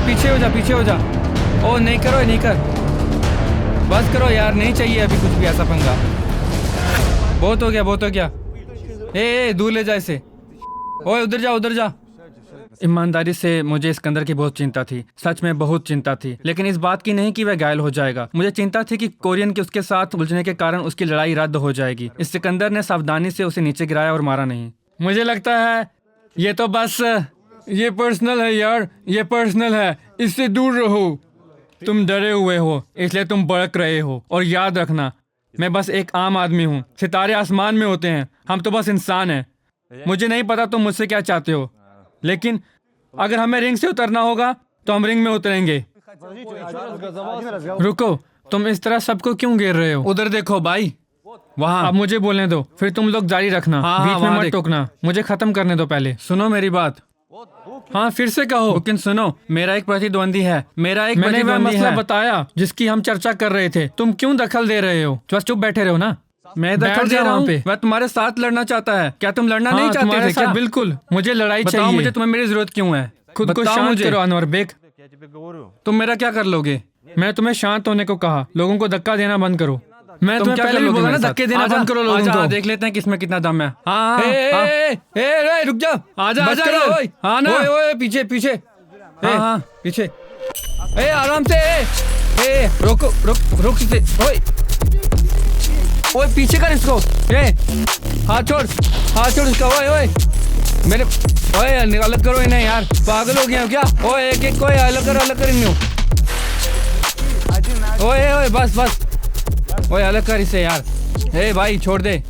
पीछे हो जा। ओ नहीं कर, बस करो यार, नहीं चाहिए अभी कुछ भी ऐसा पंगा। बहुत हो गया। ए दूर ले जा इसे। ओए उधर जा। ईमानदारी से मुझे सिकंदर की बहुत चिंता थी, सच में बहुत चिंता थी, लेकिन इस बात की नहीं कि वह घायल हो जाएगा। मुझे चिंता थी कि कोरियन के उसके साथ उलझने के कारण उसकी लड़ाई रद्द हो जाएगी। इस सिकंदर ने सावधानी से उसे नीचे गिराया और मारा नहीं। मुझे लगता है ये तो बस ये पर्सनल है यार, ये पर्सनल है, इससे दूर रहो। तुम डरे हुए हो इसलिए तुम भड़क रहे हो। और याद रखना, मैं बस एक आम आदमी हूँ। सितारे आसमान में होते हैं, हम तो बस इंसान हैं। मुझे नहीं पता तुम मुझसे क्या चाहते हो, लेकिन अगर हमें रिंग से उतरना होगा तो हम रिंग में उतरेंगे। रुको, तुम इस तरह सबको क्यों घेर रहे हो? उधर देखो भाई, वहाँ। अब मुझे बोलने दो, फिर तुम लोग जारी रखना। बीच में मत टोकना, मुझे खत्म करने दो पहले। सुनो मेरी बात। हाँ फिर से कहो। लेकिन सुनो, मेरा एक प्रतिद्वंदी है। मैंने वह मसला बताया जिसकी हम चर्चा कर रहे थे। तुम क्यों दखल दे रहे हो? बस चुप बैठे रहो ना। मैं दखल दे रहा हूँ। वह तुम्हारे साथ लड़ना चाहता है। क्या तुम लड़ना नहीं चाहते थे क्या? बिल्कुल, मुझे लड़ाई चाहिए। मुझे तुम्हें मेरी जरूरत क्यों है? खुद को शांत करो अनवर बेग। तुम मेरा क्या कर लोगे? मैं तुम्हें शांत होने को कहा, लोगों को धक्का देना बंद करो। मैं तुम्हें पहले भी बोला ना, धक्के देना बंद करो लोगों को। देख लेते हैं किसमें कितना दम है। हाँ रुक जा, आजा। हाँ ना, ओए पीछे हाँ पीछे। ए आराम से। ए रोको रोक से। ओए ओए पीछे कर इसको। ए हाथ छोड़ इसका। ओए ओए मेरे ओए अलग करो इन्हें यार, पागल हो गया हो क्या? ओए एक कोई अलग कर इन्हें। ओए बस ओए अलग कर इसे यार। ए भाई छोड़ दे,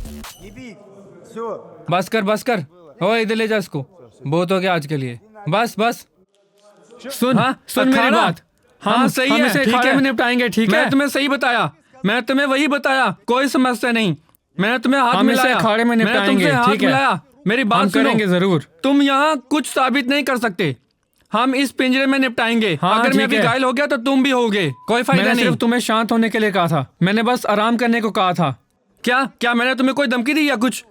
बस कर। ओए इधर ले जा इसको, बहुत हो गया आज के लिए। बस सुन मेरी बात। हाँ सही है, ठीक है, निपटाएंगे। ठीक है, मैं तुम्हें सही बताया, मैं तुम्हें वही बताया, कोई समस्या नहीं। मैंने तुम्हें हाथ मिलाया, अखाड़े में निपटाएंगे, ठीक है? मेरी बात करेंगे जरूर। तुम यहाँ कुछ साबित नहीं कर सकते, हम इस पिंजरे में निपटाएंगे। हाँ, अगर मैं भी घायल हो गया तो तुम भी होगे, कोई फायदा नहीं। मैंने सिर्फ तुम्हें शांत होने के लिए कहा था, मैंने बस आराम करने को कहा था। क्या मैंने तुम्हें कोई धमकी दी या कुछ?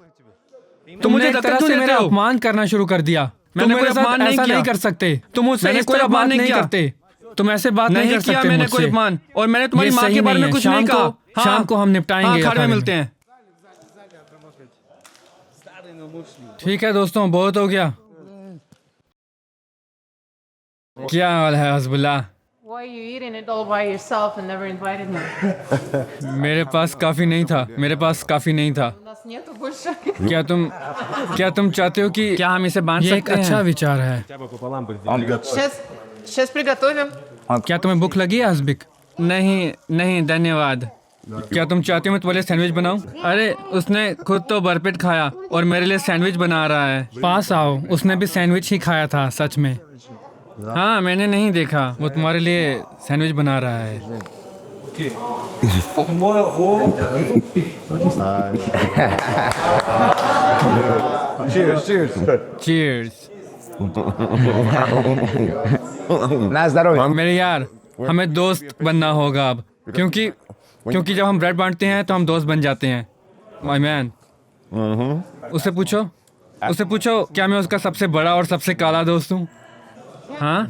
तुम मुझे धक्का से मेरा अपमान करना शुरू कर दिया। मैंने कोई अपमान नहीं कर सकते, तुम मुझसे कोई अपमान नहीं करते, तुम ऐसे बात नहीं कर सकते। मैंने कोई अपमान, और मैंने तुम्हारी माँ के बारे में कुछ नहीं कहा। शाम को हम निपटाएंगे, घर में मिलते हैं। ठीक है दोस्तों, बहुत हो गया। क्या हाल है हज़बुल्लाह? Why are you eating it all by yourself and never invited me? मेरे पास काफी नहीं था, У нас нету больше. क्या तुम चाहते हो कि क्या हम इसे बांध सकते हैं? ये एक अच्छा विचार है। Сейчас приготовим. क्या तुम्हें भूख लगी है हज़बिक? नहीं धन्यवाद। क्या तुम चाहते हो मैं तुम्हारे लिए सैंडविच बनाऊं? अरे उसने खुद तो भरपेट खाया और मेरे लिए सैंडविच बना रहा है। पास आओ, उसने भी सैंडविच ही खाया था सच में। हाँ मैंने नहीं देखा, वो तुम्हारे लिए सैंडविच बना रहा है। Cheers. मेरे यार, हमें दोस्त बनना होगा अब, क्योंकि जब हम ब्रेड बांटते हैं तो हम दोस्त बन जाते हैं। My man. उससे पूछो क्या मैं उसका सबसे बड़ा और सबसे काला दोस्त हूँ? हाँ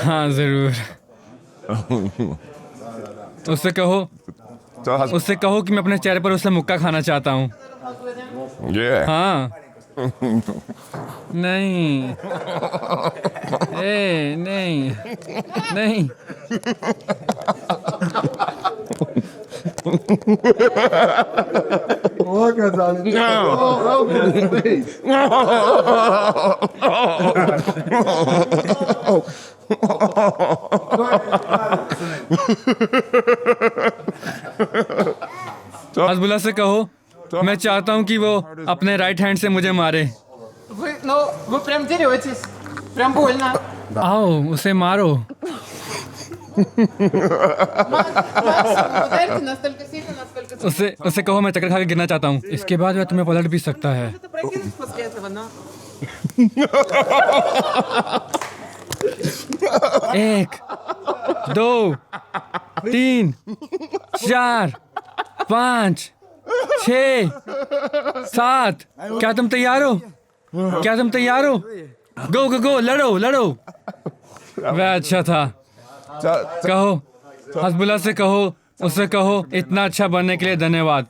हाँ जरूर। उससे कहो कि मैं अपने चेहरे पर उससे मुक्का खाना चाहता हूँ। हाँ नहीं नहीं हज़बुल्लाह से कहो मैं चाहता हूँ कि वो अपने राइट हैंड से मुझे मारे। Вы прям деретесь. Прям больно. आओ उसे मारो। Ударите настолько сильно, насколько... उससे कहो मैं चक्कर खा के गिरना चाहता हूँ, इसके बाद वह तुम्हें पलट भी सकता है। Что-то прокинуть после этого, но... 1 2 3 4 5 6 7। क्या तुम तैयार हो? गो लड़ो। वह अच्छा था। कहो हज़बुल्लाह से कहो, उससे कहो इतना अच्छा बनने के लिए धन्यवाद,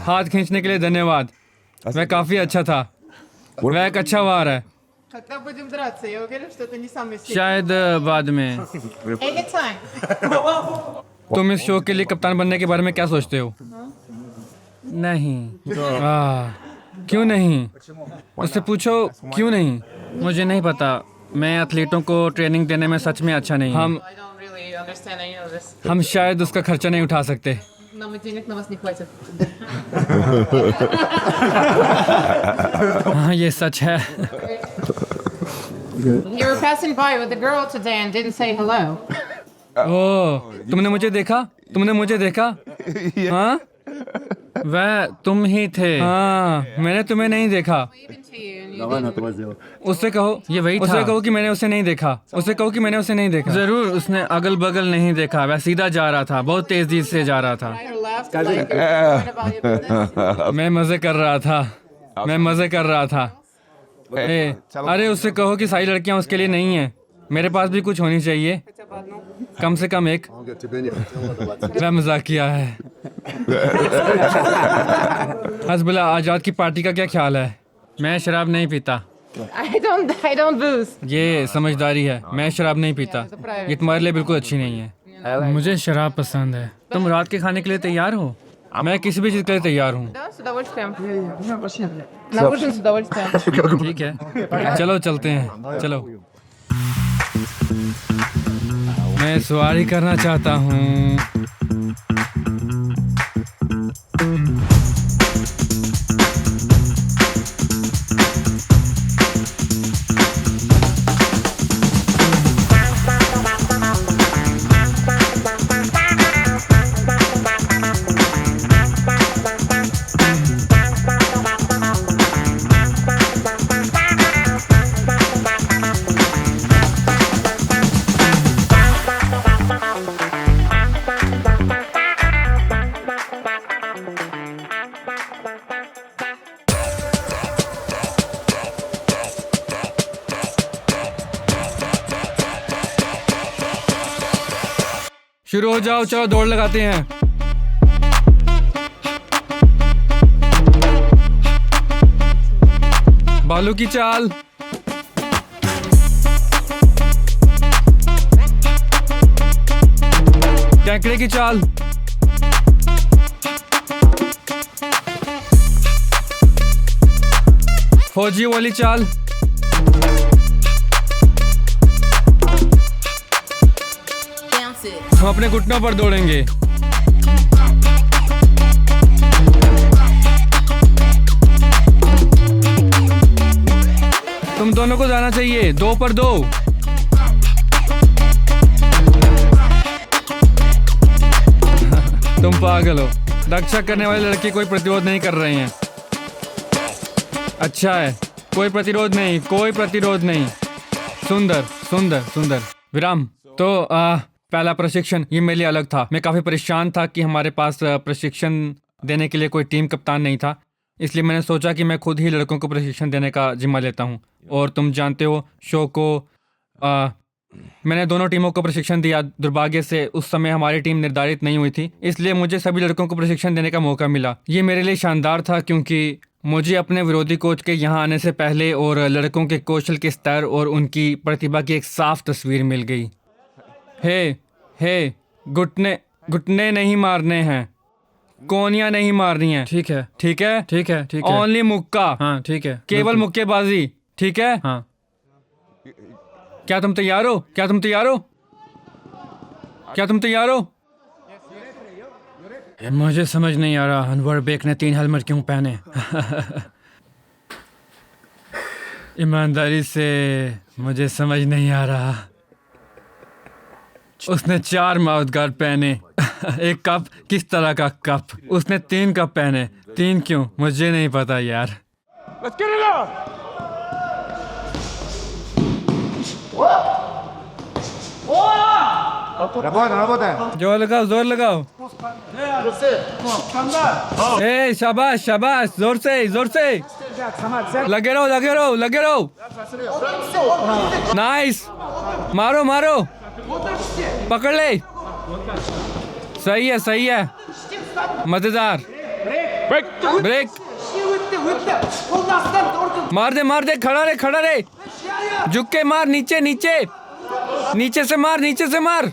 हाथ खींचने के लिए धन्यवाद। वह काफी अच्छा था, वह एक अच्छा वार है। Когда будем драться, я уверен, что это не самый сильный. शायद बाद में। Anytime. तुम इस शो के लिए कप्तान बनने के बारे में क्या सोचते हो? नहीं। क्यों नहीं? उससे पूछो क्यों नहीं। मुझे नहीं पता, मैं एथलीटों को ट्रेनिंग देने में सच में अच्छा नहीं। I don't really understand any of this. हम शायद उसका खर्चा नहीं उठा सकते। Нам и денег на вас не хватит. हाँ ये सच है। You were passing by with a girl today and didn't say hello. ओह तुमने मुझे देखा? हाँ वह तुम ही थे। हाँ मैंने तुम्हें नहीं देखा। Even to you and you didn't. उससे कहो ये वही था। उससे कहो कि मैंने उसे नहीं देखा। जरूर उसने अगल बगल नहीं देखा, वह सीधा जा रहा था, बहुत तेजी से जा रहा था। I laughed like you're worried about your business. मैं मजे कर रहा था। अरे उससे कहो कि सारी लड़कियां उसके लिए नहीं है, मेरे पास भी कुछ होनी चाहिए, कम से कम एक। मैं मजाक किया है। हज़बुल्लाह आजाद की पार्टी का क्या ख्याल है? मैं शराब नहीं पीता। I don't booze. ये समझदारी है, मैं शराब नहीं पीता। ये तुम्हारे लिए बिल्कुल अच्छी नहीं है। मुझे शराब पसंद है। तुम रात के खाने के लिए तैयार हो? मैं किसी भी चीज़ के लिए तैयार हूँ। Да, с удовольствием. На ужин с удовольствием. ठीक है, चलो चलते हैं, चलो। मैं सवारी करना चाहता हूँ। शुरू हो जाओ, चलो दौड़ लगाते हैं। बालू की चाल, कैकड़े की चाल, फौजी वाली चाल, हम अपने घुटनों पर दौड़ेंगे। तुम दोनों को जाना चाहिए, 2 पर 2। तुम पागल हो। रक्षा करने वाले लड़के कोई प्रतिरोध नहीं कर रहे हैं। अच्छा है, कोई प्रतिरोध नहीं, कोई प्रतिरोध नहीं। सुंदर सुंदर सुंदर। विराम। तो पहला प्रशिक्षण ये मेरे लिए अलग था। मैं काफ़ी परेशान था कि हमारे पास प्रशिक्षण देने के लिए कोई टीम कप्तान नहीं था। इसलिए मैंने सोचा कि मैं खुद ही लड़कों को प्रशिक्षण देने का जिम्मा लेता हूँ। और तुम जानते हो, शो को मैंने दोनों टीमों को प्रशिक्षण दिया। दुर्भाग्य से उस समय हमारी टीम निर्धारित नहीं हुई थी, इसलिए मुझे सभी लड़कों को प्रशिक्षण देने का मौका मिला। ये मेरे लिए शानदार था क्योंकि मुझे अपने विरोधी कोच के यहाँ आने से पहले और लड़कों के कौशल के स्तर और उनकी प्रतिभा की एक साफ तस्वीर मिल गई। हे, घुटने नहीं मारने हैं, कोनियां नहीं मारनी है। ठीक है, ठीक है, ठीक है, ठीक है। ओनली मुक्का। हाँ, ठीक है, केवल मुक्केबाजी। ठीक है। हाँ। क्या तुम तैयार हो? क्या तुम तैयार हो? क्या तुम तैयार हो? मुझे समझ नहीं आ रहा अनवर बेग ने 3 हेलमेट क्यों पहने। ईमानदारी से मुझे समझ नहीं आ रहा। उसने 4 माउथ गार्ड पहने। एक कप, किस तरह का कप? उसने 3 कप पहने। 3 क्यों? मुझे नहीं पता यार। जोर लगाओ, जोर लगाओ। ए, शाबाश शाबाश, जोर से जोर से। लगे रहो, लगे रहो, लगे रहो। नाइस, मारो मारो, पकड़ ले। सही है, सही है, मजेदार। ब्रेक, मार दे, खड़ा रे, खड़ा रे। झुक के मार, नीचे नीचे, नीचे से मार, नीचे से मार।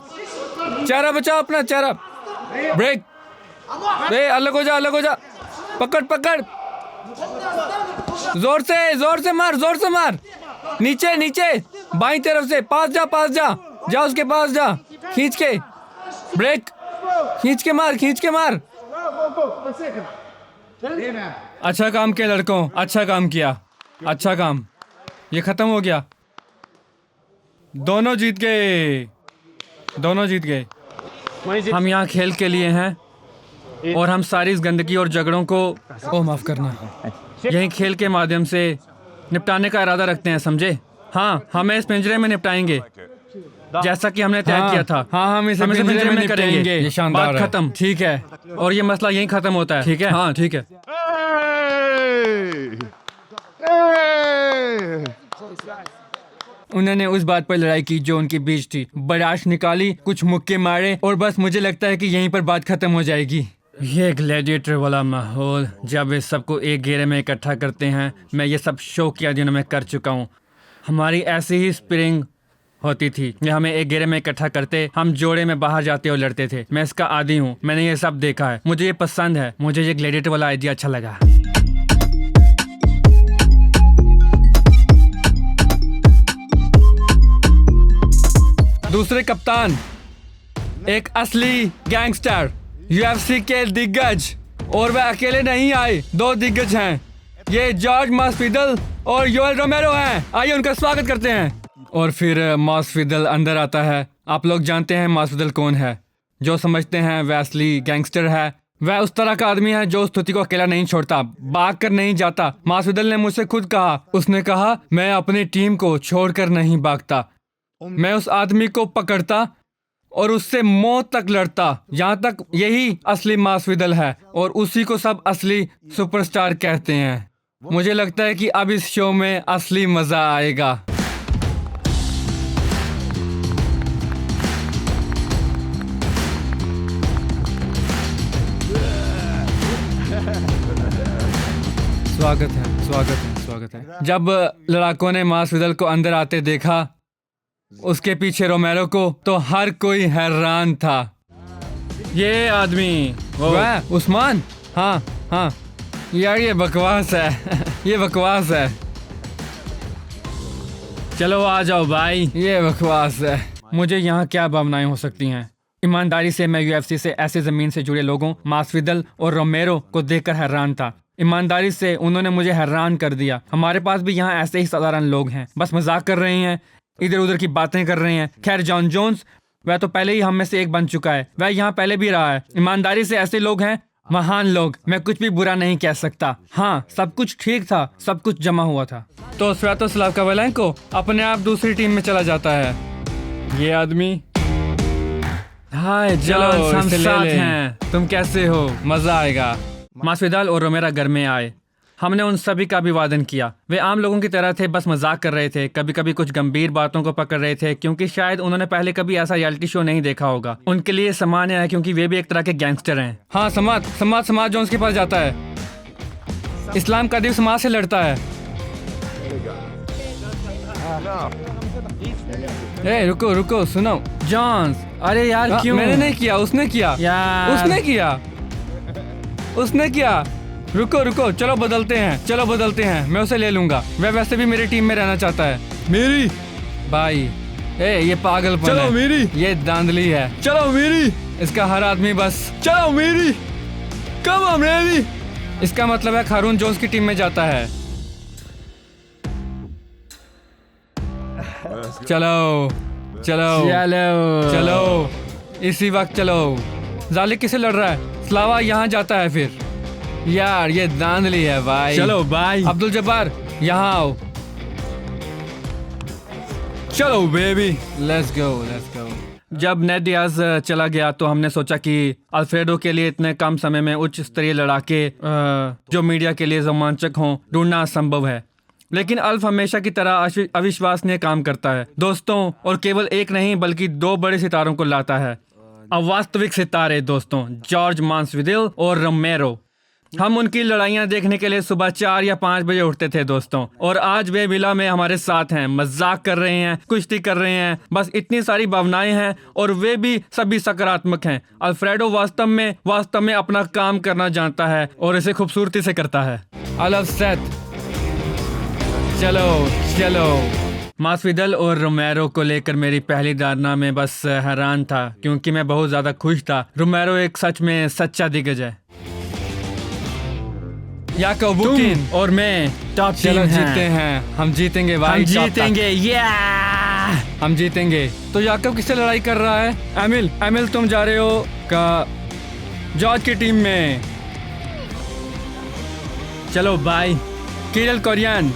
चेहरा बचाओ अपना चेहरा। ब्रेक, अलग हो जा, अलग हो जा। पकड़ पकड़, जोर से मार, जोर से मार। नीचे नीचे, बाईं तरफ से। पास जा, पास जा, जा उसके पास जा। खींच के, ब्रेक, खींच के मार, खींच के मार। अच्छा काम किया लड़कों, अच्छा काम किया, अच्छा काम। ये खत्म हो गया। दोनों जीत गए, दोनों जीत गए। हम यहाँ खेल के लिए हैं और हम सारी इस गंदगी और झगड़ों को माफ करना, यही खेल के माध्यम से निपटाने का इरादा रखते हैं, समझे? हाँ, हमें इस पिंजरे में निपटाएंगे जैसा कि हमने तय किया था। हाँ, हम इसे पिंजरे में करेंगे। ये शानदार है। खत्म, ठीक है। और ये मसला यहीं खत्म होता है, ठीक है? हाँ, ठीक है। उन्होंने उस बात पर लड़ाई की जो उनके बीच थी। बर्दाश्त निकाली, कुछ मुक्के मारे और बस मुझे लगता है कि यहीं पर बात खत्म हो जाएगी। ये ग्लैडिएटर वाला माहौल, जब इस सबको एक घेरे में इकट्ठा करते हैं, मैं ये सब शौकिया दिनों में कर चुका हूँ। हमारी ऐसी ही स्प्रिंग होती थी, ये हमें एक घेरे में इकट्ठा करते, हम जोड़े में बाहर जाते और लड़ते थे। मैं इसका आदी हूँ, मैंने ये सब देखा है, मुझे ये पसंद है, मुझे ये ग्लैडिएटर वाला आइडिया अच्छा लगा। दूसरे कप्तान, एक असली गैंगस्टर, UFC के दिग्गज, और वह अकेले नहीं आए, 2 दिग्गज हैं। ये जॉर्ज मास्विदल और योएल रोमेरो हैं। आइए उनका स्वागत करते हैं। और फिर मास्विदल अंदर आता है। आप लोग जानते हैं मास्विदल कौन है, जो समझते हैं वह असली गैंगस्टर है। वह उस तरह का आदमी है जो उस स्तुति को अकेला नहीं छोड़ता, भाग कर नहीं जाता। मास्विदल ने मुझसे खुद कहा, उसने कहा मैं अपनी टीम को छोड़कर नहीं भागता, मैं उस आदमी को पकड़ता और उससे मौत तक लड़ता। यहाँ तक यही असली मास्विदल है और उसी को सब असली सुपरस्टार कहते हैं। मुझे लगता है कि अब इस शो में असली मजा आएगा। स्वागत है, स्वागत है, स्वागत है। जब लड़ाकों ने मास्विदल को अंदर आते देखा, उसके पीछे रोमेरो को, तो हर कोई हैरान था। ये आदमी वह उस्मान, हाँ हाँ यार ये बकवास है ये बकवास है। चलो आ जाओ भाई, ये बकवास है। मुझे यहाँ क्या भावनाएं हो सकती हैं? ईमानदारी से मैं UFC से ऐसे जमीन से जुड़े लोगों मास्विदल और रोमेरो को देखकर हैरान था। ईमानदारी से उन्होंने मुझे हैरान कर दिया। हमारे पास भी यहाँ ऐसे ही साधारण लोग हैं, बस मजाक कर रहे हैं, इधर उधर की बातें कर रहे हैं। खैर जॉन जोन्स, वह तो पहले ही हम में से एक बन चुका है, वह यहाँ पहले भी रहा है। ईमानदारी से ऐसे लोग हैं महान लोग, मैं कुछ भी बुरा नहीं कह सकता। हाँ, सब कुछ ठीक था, सब कुछ जमा हुआ था। तो स्वेतोस्लाव कोवालेंको अपने आप दूसरी टीम में चला जाता है। ये आदमी, हाय जॉन, हम साथ हैं, तुम कैसे हो? मजा आएगा। मास्विदल और रोमेरो घर में आए। हमने उन सभी का अभिवादन किया। वे आम लोगों की तरह थे, बस मजाक कर रहे थे, कभी कभी कुछ गंभीर बातों को पकड़ रहे थे, क्योंकि शायद उन्होंने पहले कभी ऐसा रियलिटी शो नहीं देखा होगा। उनके लिए सामान्य है, क्योंकि वे भी एक तरह के गैंगस्टर हैं। हाँ, समाज जोन्स के पास जाता है। इस्लाम का दिव समाज से लड़ता है। ए, रुको सुनो जॉन्स। अरे यार क्यों? मैंने नहीं किया, उसने किया यार। उसने किया। रुको, चलो बदलते हैं, मैं उसे ले लूंगा। वह वैसे भी मेरी टीम में रहना चाहता है। मेरी भाई, ये पागलपन है। मेरी, ये धांधली है। चलो मेरी, इसका हर आदमी बस चलो मेरी, कम ऑन मेरी। इसका मतलब है खारून जोन्स की टीम में जाता है। चलो इसी वक्त चलो। जालिक किसे लड़ रहा है? स्लावा यहाँ जाता है। फिर यार ये धांधली है भाई। चलो भाई, अब्दुल जब्बार यहाँ आओ। चलो बेबी, लेट्स गो। जब नेड डियाज चला गया तो हमने सोचा कि अल्फ्रेडो के लिए इतने कम समय में उच्च स्तरीय लड़ाके जो मीडिया के लिए रोमांचक हों ढूंढना असंभव है। लेकिन अल्फ हमेशा की तरह अविश्वसनीय काम करता है दोस्तों, और केवल एक नहीं बल्कि 2 बड़े सितारों को लाता है। अवास्तविक सितारे दोस्तों, जॉर्ज मास्विदल और रोमेरो। हम उनकी लड़ाइयाँ देखने के लिए सुबह 4 या 5 बजे उठते थे दोस्तों, और आज वे विला में हमारे साथ हैं, मजाक कर रहे हैं, कुश्ती कर रहे हैं, बस इतनी सारी भावनाएं हैं और वे भी सभी सकारात्मक हैं। अल्फ्रेडो वास्तव में अपना काम करना जानता है और इसे खूबसूरती से करता है। I love Seth. चलो। मास्विदल और रोमेरो को लेकर मेरी पहली धारणा में बस हैरान था, क्योंकि मैं बहुत ज्यादा खुश था। रोमेरो एक सच में सच्चा दिग्गज है। याकोब बुकिन और मैं टॉप टीम जीते हैं। हम जीतेंगे भाई, हम जीतेंगे। तो याकोब किससे लड़ाई कर रहा है? एमिल तुम जा रहे हो का जॉर्ज की टीम में। चलो भाई। किरल कोरियन,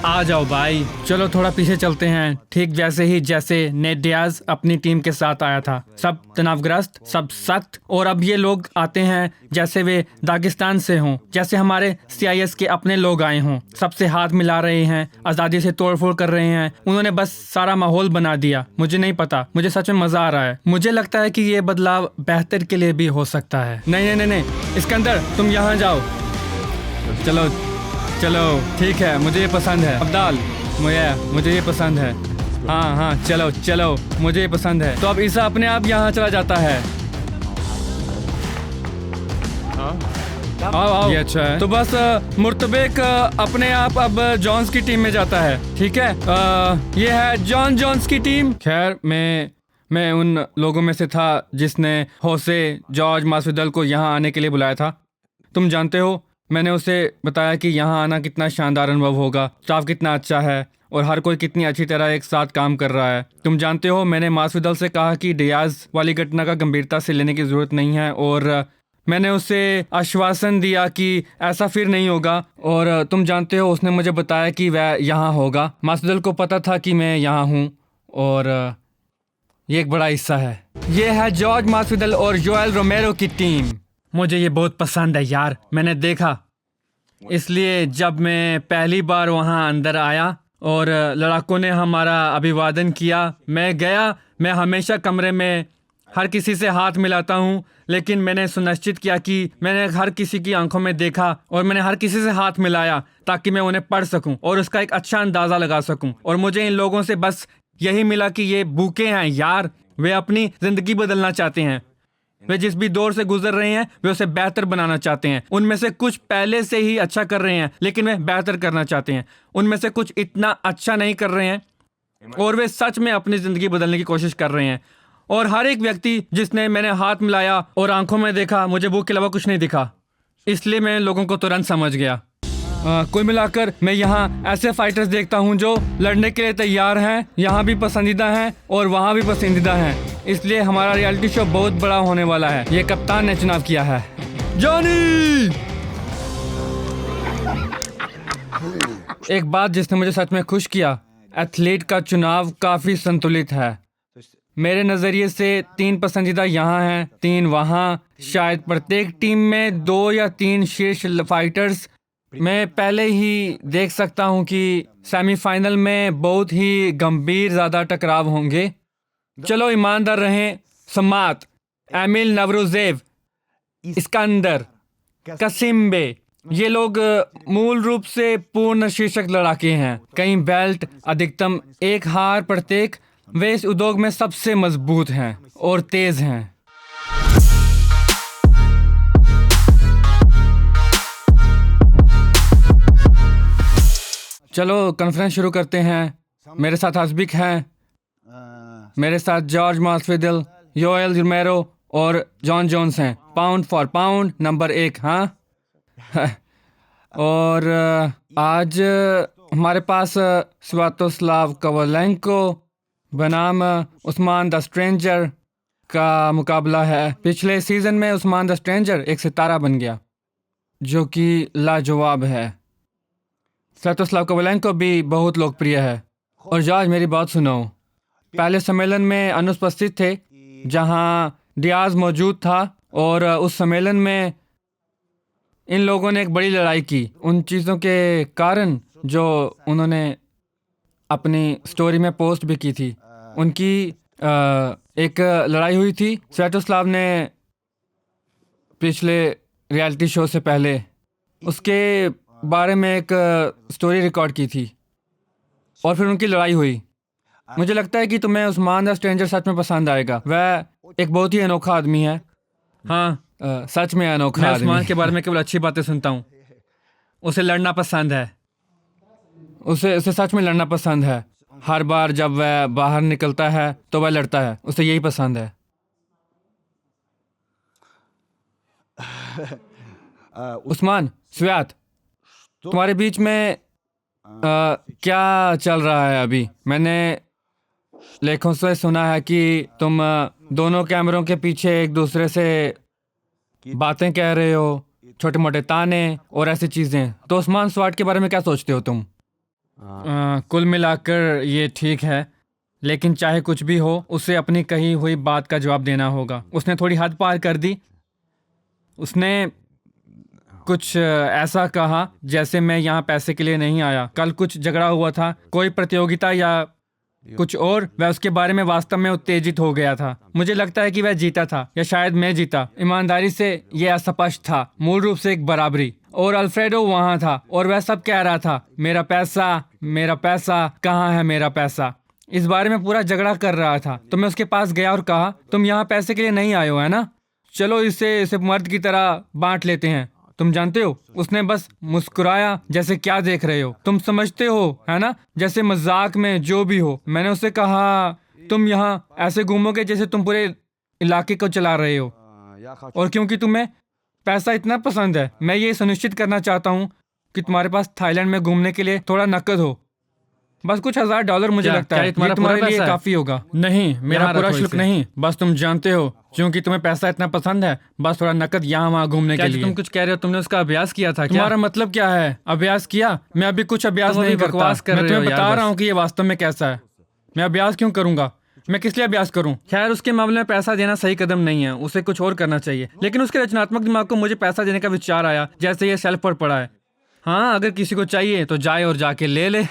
आ जाओ भाई, चलो थोड़ा पीछे चलते हैं। ठीक वैसे ही जैसे नेट डियाज अपनी टीम के साथ आया था, सब तनावग्रस्त, सब सख्त। और अब ये लोग आते हैं जैसे वे दागिस्तान से हों, जैसे हमारे CIS के अपने लोग आए हों। सबसे हाथ मिला रहे हैं, आज़ादी से तोड़फोड़ कर रहे हैं। उन्होंने बस सारा माहौल बना दिया। मुझे नहीं पता, मुझे सच में मजा आ रहा है। मुझे लगता है कि ये बदलाव बेहतर के लिए भी हो सकता है। नहीं नहीं नहीं नहीं, इसके अंदर तुम यहाँ जाओ। चलो चलो ठीक है, मुझे ये पसंद है। अब्दाल, मुझे ये पसंद है। हाँ हाँ, चलो चलो, मुझे ये पसंद है। तो अब ईसा अपने आप यहाँ चला जाता है। आओ आओ, ये अच्छा है। तो बस मुर्तबेक अपने आप अब जॉन्स की टीम में जाता है। ठीक है, ये है जॉन जोन्स की टीम। खैर, मैं उन लोगों में से था जिसने होसे जॉर्ज मासविदल को यहाँ आने के लिए बुलाया था। तुम जानते हो, मैंने उसे बताया कि यहाँ आना कितना शानदार अनुभव होगा, स्टाफ कितना अच्छा है और हर कोई कितनी अच्छी तरह एक साथ काम कर रहा है। तुम जानते हो, मैंने मासविदल से कहा कि डियाज वाली घटना का गंभीरता से लेने की ज़रूरत नहीं है और मैंने उसे आश्वासन दिया कि ऐसा फिर नहीं होगा। और तुम जानते हो, उसने मुझे बताया कि वह यहाँ होगा। मासविदल को पता था कि मैं यहाँ हूँ और ये एक बड़ा हिस्सा है। ये है जॉर्ज मासविदल और जोएल रोमेरो की टीम। मुझे ये बहुत पसंद है यार। मैंने देखा, इसलिए जब मैं पहली बार वहाँ अंदर आया और लड़ाकों ने हमारा अभिवादन किया, मैं गया। मैं हमेशा कमरे में हर किसी से हाथ मिलाता हूँ, लेकिन मैंने सुनिश्चित किया कि मैंने हर किसी की आंखों में देखा और मैंने हर किसी से हाथ मिलाया ताकि मैं उन्हें पढ़ सकूं और उसका एक अच्छा अंदाज़ा लगा सकूं। और मुझे इन लोगों से बस यही मिला कि ये भूखे हैं यार। वे अपनी ज़िंदगी बदलना चाहते हैं। वे जिस भी दौर से गुजर रहे हैं, वे उसे बेहतर बनाना चाहते हैं। उनमें से कुछ पहले से ही अच्छा कर रहे हैं, लेकिन वे बेहतर करना चाहते हैं। उनमें से कुछ इतना अच्छा नहीं कर रहे हैं और वे सच में अपनी ज़िंदगी बदलने की कोशिश कर रहे हैं। और हर एक व्यक्ति जिसने मैंने हाथ मिलाया और आंखों में देखा, मुझे भूख के अलावा कुछ नहीं दिखा। इसलिए मैं लोगों को तुरंत समझ गया। कुल मिलाकर मैं यहाँ ऐसे फाइटर्स देखता हूँ जो लड़ने के लिए तैयार हैं, यहाँ भी पसंदीदा हैं और वहाँ भी पसंदीदा हैं। इसलिए हमारा रियलिटी शो बहुत बड़ा होने वाला है। ये कप्तान ने चुनाव किया है। जॉनी! एक बात जिसने मुझे सच में खुश किया, एथलीट का चुनाव काफी संतुलित है। मेरे नजरिए से 3 पसंदीदा यहाँ हैं, 3 वहाँ। शायद प्रत्येक टीम में 2 या 3 शीर्ष फाइटर्स। मैं पहले ही देख सकता हूँ कि सेमीफाइनल में बहुत ही गंभीर ज़्यादा टकराव होंगे। चलो ईमानदार रहें। समात, एमिल नवरोजेव, इस्कंदर, कसिम्बे, ये लोग मूल रूप से पूर्ण शीर्षक लड़ाके हैं। कई बेल्ट, अधिकतम 1 हार प्रत्येक। वे इस उद्योग में सबसे मजबूत हैं और तेज हैं। चलो कॉन्फ्रेंस शुरू करते हैं। मेरे साथ हस्बिक हैं, मेरे साथ जॉर्ज मासविदल, योएल रोमेरो और जॉन जोन्स हैं। Pound for pound number 1। हाँ और आज हमारे पास स्वातोस्लाव कोवालेंको बनाम उस्मान द स्ट्रेंजर का मुकाबला है। पिछले सीजन में उस्मान द स्ट्रेंजर एक सितारा बन गया जो कि लाजवाब है। स्वातोस्लाव कोवालेंको भी बहुत लोकप्रिय है। और जॉर्ज, मेरी बात सुनो। पहले सम्मेलन में अनुपस्थित थे जहां डियाज मौजूद था और उस सम्मेलन में इन लोगों ने एक बड़ी लड़ाई की उन चीज़ों के कारण जो उन्होंने अपनी स्टोरी में पोस्ट भी की थी। उनकी एक लड़ाई हुई थी। स्वातोस्लाव ने पिछले रियलिटी शो से पहले उसके बारे में एक स्टोरी रिकॉर्ड की थी और फिर उनकी लड़ाई हुई। मुझे लगता है कि तुम्हें उस्मान द स्ट्रेंजर सच में पसंद आएगा। वह एक बहुत ही अनोखा आदमी है। हाँ, सच में अनोखा आदमी। उस्मान के बारे में केवल अच्छी बातें सुनता हूँ। उसे लड़ना पसंद है। उसे सच में लड़ना पसंद है। हर बार जब वह बाहर निकलता है तो वह लड़ता है। उसे यही पसंद है। उस्मान, स्वियात, तुम्हारे बीच में क्या चल रहा है अभी? मैंने लेखों से सुना है कि तुम दोनों कैमरों के पीछे एक दूसरे से बातें कह रहे हो, छोटे मोटे ताने और ऐसी चीजें। तो उस्मान स्वाट के बारे में क्या सोचते हो तुम? कुल मिलाकर ये ठीक है, लेकिन चाहे कुछ भी हो उसे अपनी कही हुई बात का जवाब देना होगा। उसने थोड़ी हद पार कर दी। उसने कुछ ऐसा कहा जैसे मैं यहाँ पैसे के लिए नहीं आया। कल कुछ झगड़ा हुआ था, कोई प्रतियोगिता या कुछ और। वह उसके बारे में वास्तव में उत्तेजित हो गया था। मुझे लगता है कि वह जीता था या शायद मैं जीता। ईमानदारी से यह अस्पष्ट था, मूल रूप से एक बराबरी। और अल्फ्रेडो वहाँ था और वह सब कह रहा था, मेरा पैसा, कहाँ है मेरा पैसा। इस बारे में पूरा झगड़ा कर रहा था। तो मैं उसके पास गया और कहा, तुम यहाँ पैसे के लिए नहीं आए हो, है ना? चलो इसे मर्द की तरह बांट लेते हैं। तुम जानते हो, उसने बस मुस्कुराया, जैसे क्या देख रहे हो, तुम समझते हो, है ना, जैसे मजाक में जो भी हो। मैंने उससे कहा, तुम यहाँ ऐसे घूमोगे जैसे तुम पूरे इलाके को चला रहे हो, और क्योंकि तुम्हें पैसा इतना पसंद है, मैं ये सुनिश्चित करना चाहता हूँ कि तुम्हारे पास थाईलैंड में घूमने के लिए थोड़ा नकद हो। बस कुछ $1000 मुझे लगता है, तुम्हारे लिए काफी होगा। नहीं, मेरा पूरा शुल्क नहीं, बस तुम जानते हो, क्योंकि तुम्हें पैसा इतना पसंद है, बस थोड़ा नकद यहाँ वहाँ घूमने के लिए। तुम कुछ कह रहे हो, तुमने उसका अभ्यास किया था? तुम्हारा मतलब क्या है? अभ्यास किया? मैं अभी कुछ अभ्यास नहीं करता। मैं तुम्हें बता रहा हूँ कि ये वास्तव में कैसा है। मैं अभ्यास क्यों करूंगा? मैं किस लिए अभ्यास करूं? खैर, उसके मामले में पैसा देना सही कदम नहीं है, उसे कुछ और करना चाहिए। लेकिन उसके रचनात्मक दिमाग को मुझे पैसा देने का विचार आया, जैसे ये शेल्फ पर पड़ा है। हाँ, अगर किसी को चाहिए तो जाए और जाके ले ले।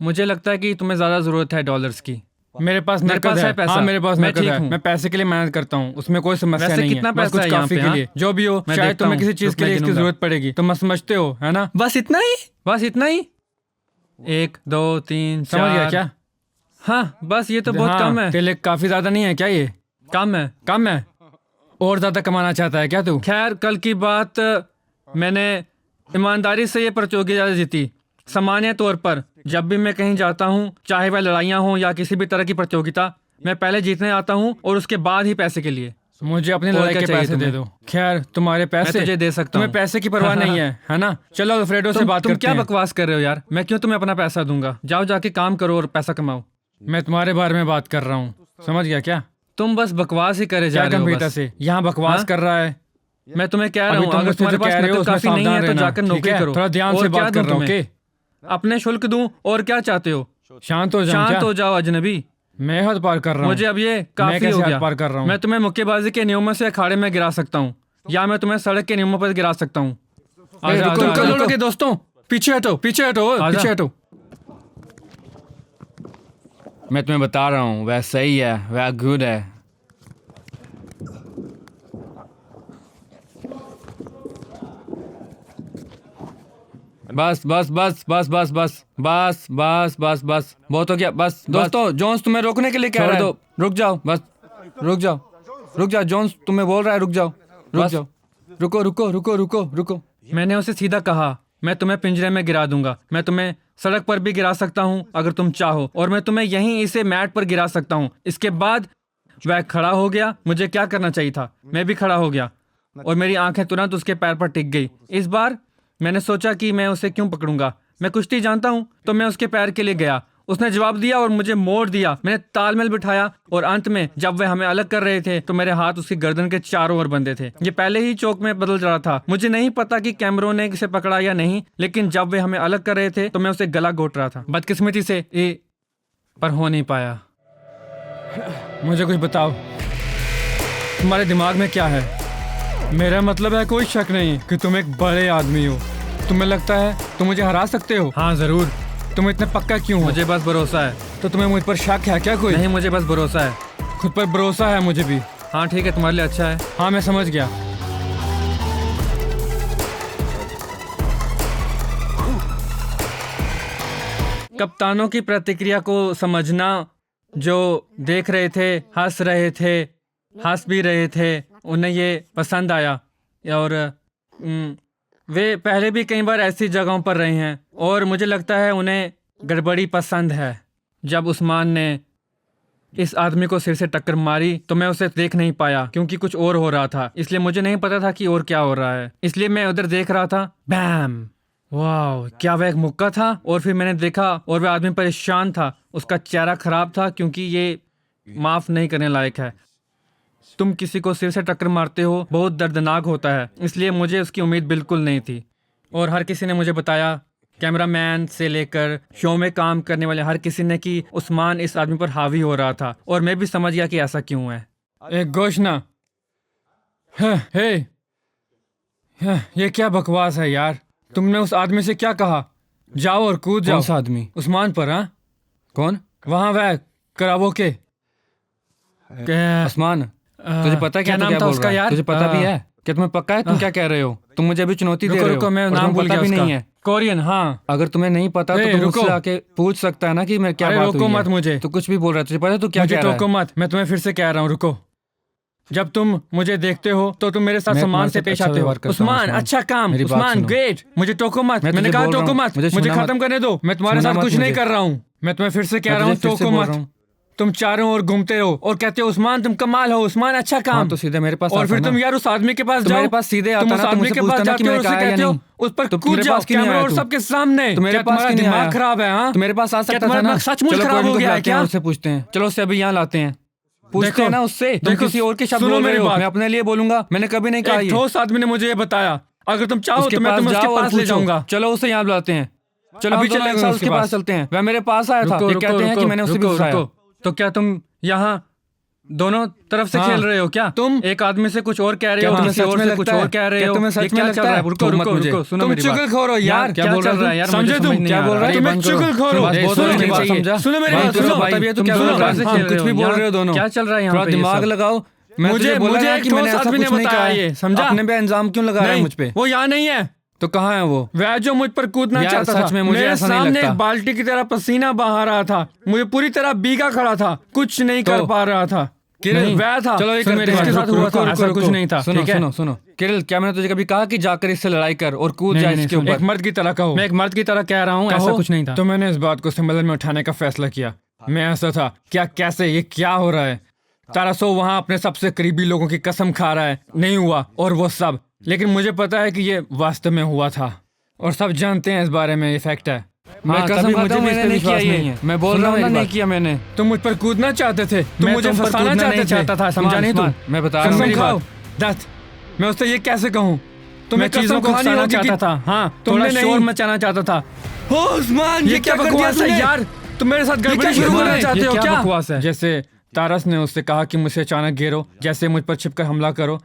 मुझे लगता है कि तुम्हें ज्यादा जरूरत है डॉलर्स की। मेरे पास है पैसा। हाँ, मेरे पास नकद है। मैं पैसे के लिए मेहनत करता हूँ, उसमें कोई समस्या नहीं है। कितना पैसा है काफी के लिए, जो भी हो, शायद तुम्हें किसी चीज के लिए इसकी जरूरत पड़ेगी। तुम समझते हो, है ना? बस इतना ही? 1 2 3 4। समझ गया क्या? हाँ, बस ये तो बहुत कम है। तेरे लिए काफी ज्यादा नहीं है क्या? ये कम है। और ज्यादा कमाना चाहता है क्या तू? खैर, कल की बात, मैंने ईमानदारी से ये प्रतियोगिता जीती। सामान्य तौर पर जब भी मैं कहीं जाता हूँ, चाहे वह लड़ाइयाँ हों या किसी भी तरह की प्रतियोगिता, मैं पहले जीतने आता हूँ और उसके बाद ही पैसे के लिए। मुझे अपनी लड़ाई के पैसे दे दो। खैर, तुम्हारे पैसे मैं तुझे दे सकता हूँ। तुम्हें पैसे की परवाह नहीं है ना? चलो अल्फ्रेडो से बात करते हैं। तुम क्या बकवास कर रहे हो यार? मैं क्यों तुम्हें अपना पैसा दूंगा? जाओ जाके काम करो और पैसा कमाओ। मैं तुम्हारे बारे में बात कर रहा हूँ, समझ गया क्या? तुम बस बकवास ही करे जा रहे हो। कंप्यूटर से यहाँ बकवास कर रहा है। मैं तुम्हें कह रहा हूँ, अगर तुम्हारे पास नकद काफी नहीं है तो जाकर नौकरी करो। थोड़ा ध्यान से बात कर रहा हूँ। अपने शुल्क दूं और क्या चाहते हो? शांत हो जाओ अजनबी। मैं हद पार कर रहा हूँ। मुझे अब ये काफी हो गया। पार कर रहा हूँ। मैं तुम्हें मुक्केबाजी के नियमों से अखाड़े में गिरा सकता हूँ, या मैं तुम्हें सड़क के नियमों पर गिरा सकता हूँ। दोस्तों, पीछे हटो। मैं तुम्हें बता रहा हूँ, वह सही है, वह गुड है। बस बहुत हो गया। बस दोस्तों, जोन्स तुम्हें रोकने के लिए कह रहा है। रुक जाओ, बस रुक जाओ। जोन्स तुम्हें बोल रहा है, रुक जाओ। रुको। मैंने उसे सीधा कहा, मैं तुम्हें पिंजरे में गिरा दूंगा। मैं तुम्हें सड़क पर भी गिरा सकता हूँ अगर तुम चाहो, और मैं तुम्हें यहीं इसे मैट पर गिरा सकता हूँ। इसके बाद वह खड़ा हो गया। मुझे क्या करना चाहिए था? मैं भी खड़ा हो गया और मेरी आंखें तुरंत उसके पैर पर टिक गई। इस बार मैंने सोचा कि मैं उसे क्यों पकड़ूंगा, मैं कुश्ती जानता हूँ। तो मैं उसके पैर के लिए गया। उसने जवाब दिया और मुझे मोड़ दिया। मैंने तालमेल बिठाया और अंत में जब वे हमें अलग कर रहे थे तो मेरे हाथ उसकी गर्दन के चारों ओर बंधे थे। ये पहले ही चौक में बदल रहा था। मुझे नहीं पता कि कैमरों ने इसे पकड़ा या नहीं, लेकिन जब वे हमें अलग कर रहे थे तो मैं उसे गला घोट रहा था। बदकिस्मती से पर हो नहीं पाया। मुझे कुछ बताओ, तुम्हारे दिमाग में क्या है? मेरा मतलब है, कोई शक नहीं कि तुम एक बड़े आदमी हो। तुम्हें लगता है तुम मुझे हरा सकते हो? हाँ जरूर। तुम इतना पक्का क्यों हो? मुझे बस भरोसा है। तो तुम्हें मुझ पर शक है क्या? कोई नहीं, मुझे बस भरोसा है। खुद पर भरोसा है मुझे भी। हाँ ठीक है, तुम्हारे लिए अच्छा है। हाँ मैं समझ गया। कप्तानों की प्रतिक्रिया को समझना, जो देख रहे थे, हंस भी रहे थे, उन्हें ये पसंद आया। और वे पहले भी कई बार ऐसी जगहों पर रहे हैं और मुझे लगता है उन्हें गड़बड़ी पसंद है। जब उस्मान ने इस आदमी को सिर से टक्कर मारी तो मैं उसे देख नहीं पाया क्योंकि कुछ और हो रहा था, इसलिए मुझे नहीं पता था कि और क्या हो रहा है, इसलिए मैं उधर देख रहा था। बैम! वाह, क्या वह एक मुक्का था? और फिर मैंने देखा और वह आदमी परेशान था, उसका चेहरा खराब था क्योंकि ये माफ नहीं करने लायक है। तुम किसी को सिर से टक्कर मारते हो, बहुत दर्दनाक होता है, इसलिए मुझे उसकी उम्मीद बिल्कुल नहीं थी। और हर किसी ने मुझे बताया कैमरामैन से लेकर शो में काम करने वाले हर किसी ने कि उस्मान इस आदमी पर हावी हो रहा था, और मैं भी समझ गया कि ऐसा क्यों है। एक घोषणा, हे, ये क्या बकवास है यार? तुमने उस आदमी से क्या कहा? जाओ और कूद जाओ। कौन सा आदमी? उस्मान पर। हाँ, कौन? वहाँ वह करावो के उस्मान, तुझे पता है क्या नाम क्या था बोल उसका रहा है? यार? तुझे पता भी है? क्या तुम्हें पक्का है तुम क्या कह रहे हो? तुम मुझे अभी चुनौती दे रुको रहे हो। रुको, मैं और नाम तुम्हें भूल पता गया भी उसका। नहीं है। कोरियन। हाँ, अगर तुम्हें नहीं पता तो तुम रुको। मुझसे आके पूछ सकता है ना कि मैं क्या बात रोको हुई है। मत मुझे। तो कुछ भी बोल रहा है, तुझे पता है तू क्या मुझे कह रहा टोको है? मत, मैं तुम्हें फिर से कह रहा हूँ, रुको। जब तुम मुझे देखते हो तो तुम मेरे साथ मैं सम्मान तुम्हारे से साथ पेश अच्छा आते हो। व्यवहार करता हूँ, उस्मान, उस्मान। अच्छा काम। मेरी बात उस्मान, सुनो। ग्रेट। मुझे टोको मत, मैं मैंने तुझे कहा बोल रहा टोको हूँ, मत, मुझे मुझे छूना खत्म मत। करने दो। मैं तुम्हारे छूना साथ मत कुछ नहीं मुझे। कर रहा हूँ। मैं तुम्हें फिर से कह मैं रहा हूँ, तुझे फिर से टोको बोल मत। रहा हूँ। तुम चारों ओर घूमते हो और कहते हो उस्मान तुम कमाल हो, उस्मान अच्छा काम। हाँ, तो सीधे मेरे पास और आता फिर ना। तुम यार उस आदमी के पास तो जाओ। मेरे पास सीधे तुम आता उस ना, तो आदमी मुझसे के पास पूछता ना जाते कि हो और मैंने उससे कहा या कहते हो नहीं। उस पर तो कूद मेरे जाओ। पास क्यों नहीं कैमरा आया और तू? सबके सामने। तो मेरे क्या पास तुम्हारा क्यों नहीं दिमाग आया? खराब है? हाँ, तो मेरे पास आ क्या सकता था तुम्हारा ना। दिमाग सचमुच चलो खराब कोई हो नहीं, गया है बुलाते हैं, क्या? उससे पूछते हैं। चलो उससे अभी यहाँ लाते हैं, पूछते देखो, हैं ना उससे। तुम देखो, किसी और के शब्द सुनो बोल रहे मेरी हो, बात। मैं अपने लिए बोलूंगा। मैंने कभी नहीं कहा एक ये। ठोस आदमी ने मुझे ये बताया। अगर तुम चाहो उसके तो मैं पास तुम्हें उसके जाओ और पास ले पूछो। जाऊंगा। चलो उसे यहाँ बुलाते हैं। चलो अभी हम दोनों एक चलेंगे साथ उसके उसके पास पास। चलते हैं। वह मेरे पास आया था। रुको ये रुको कहते हैं कि रुको मैंने उसे भी रुको फंसाया। रुको। तो क्या तुम यहाँ दोनों तरफ से हाँ। खेल रहे हो क्या? तुम एक आदमी से कुछ और कह रहे क्या हो, तुम्हें किसी सच और में से लगता कुछ है? और कह रहे क्या हो। तुम्हें सच ये में क्या लगता चल रहा है? है? रुको ठोक मत रुको मुझे। रुको, सुनो तुम मेरी बात। चुगलखोर हो यार। क्या बोल रहा है यार? समझे मुझे तुम समझ नहीं क्या आ बोल रहा रहे है। हो? तुम एक बंद करो। चुगलखोर हो। बस बहुत सुनो होने मेरी की बात, बात, समझा? सुनो मेरी भाई, बात, तुझे सुनो। पता भी है तू तुम क्या सुनो, बोल रहा है? हाँ, कुछ भी बोल रहे हो दोनों। क्या चल रहा है यहाँ थोड़ा पे ये दिमाग सब? लगाओ। मैं तुझे बोला मुझे ना एक कि मैंने ठोस ऐसा आदमी कुछ ने नहीं बताया कहा ये, है। समझा? अपने पे इल्जाम क्यों लगा रहा है नहीं, मुझ पे? वो यहाँ नहीं है। तो कहाँ है वो? वह जो मुझ पर कूदना यार, चाहता सच था, में मुझे मेरे ऐसा नहीं सामने लगता। एक बाल्टी की तरह पसीना बहा रहा था, मुझे पूरी तरह भीगा खड़ा था, कुछ नहीं कर पा रहा था। किरिल, वह था। चलो ये सुन करते मेरी हैं। बात, इसके साथ हुआ था, ऐसा कुछ नहीं था। सुनो ठीक है? सुनो सुनो किरिल, क्या मैंने तुझे कभी कहा कि जाकर इससे लड़ाई कर और कूद जा इसके ऊपर? एक मर्द की तरह कहो। मैं एक मर्द की तरह कह रहा हूँ, ऐसा कुछ नहीं था। तो मैंने इस बात को संभल में उठाने का फैसला किया। मैं ऐसा था क्या? कैसे? ये क्या हो रहा है? तारासो वहाँ अपने सबसे करीबी लोगों की कसम खा रहा है नहीं हुआ, और वो सब। लेकिन मुझे पता है कि ये वास्तव में हुआ था, और सब जानते हैं इस बारे में। ये फैक्ट है। मैं कसम खाता हूँ, मुझे नहीं किया ये। मैं बोल रहा हूँ ना, नहीं किया मैंने। तुम मुझ पर कूदना चाहते थे, तुम मुझे फंसाना चाहता था, समझा नहीं तुम? मैं बता रहा हूँ मेरी बात। दत्त, मैं उससे ये कैसे कहूँ? तुम्हें चीजों को खाना चाहता था। हाँ, थोड़ा तुमने शोर नहीं मचाना चाहता था। हो उस्मान, ये क्या बकवास है यार? तुम मेरे साथ गड़बड़ी शुरू करना चाहते हो क्या? बकवास है? जैसे तारस ने उससे कहा कि मुझसे अचानक घेरो, जैसे मुझ पर छिपकर हमला करो।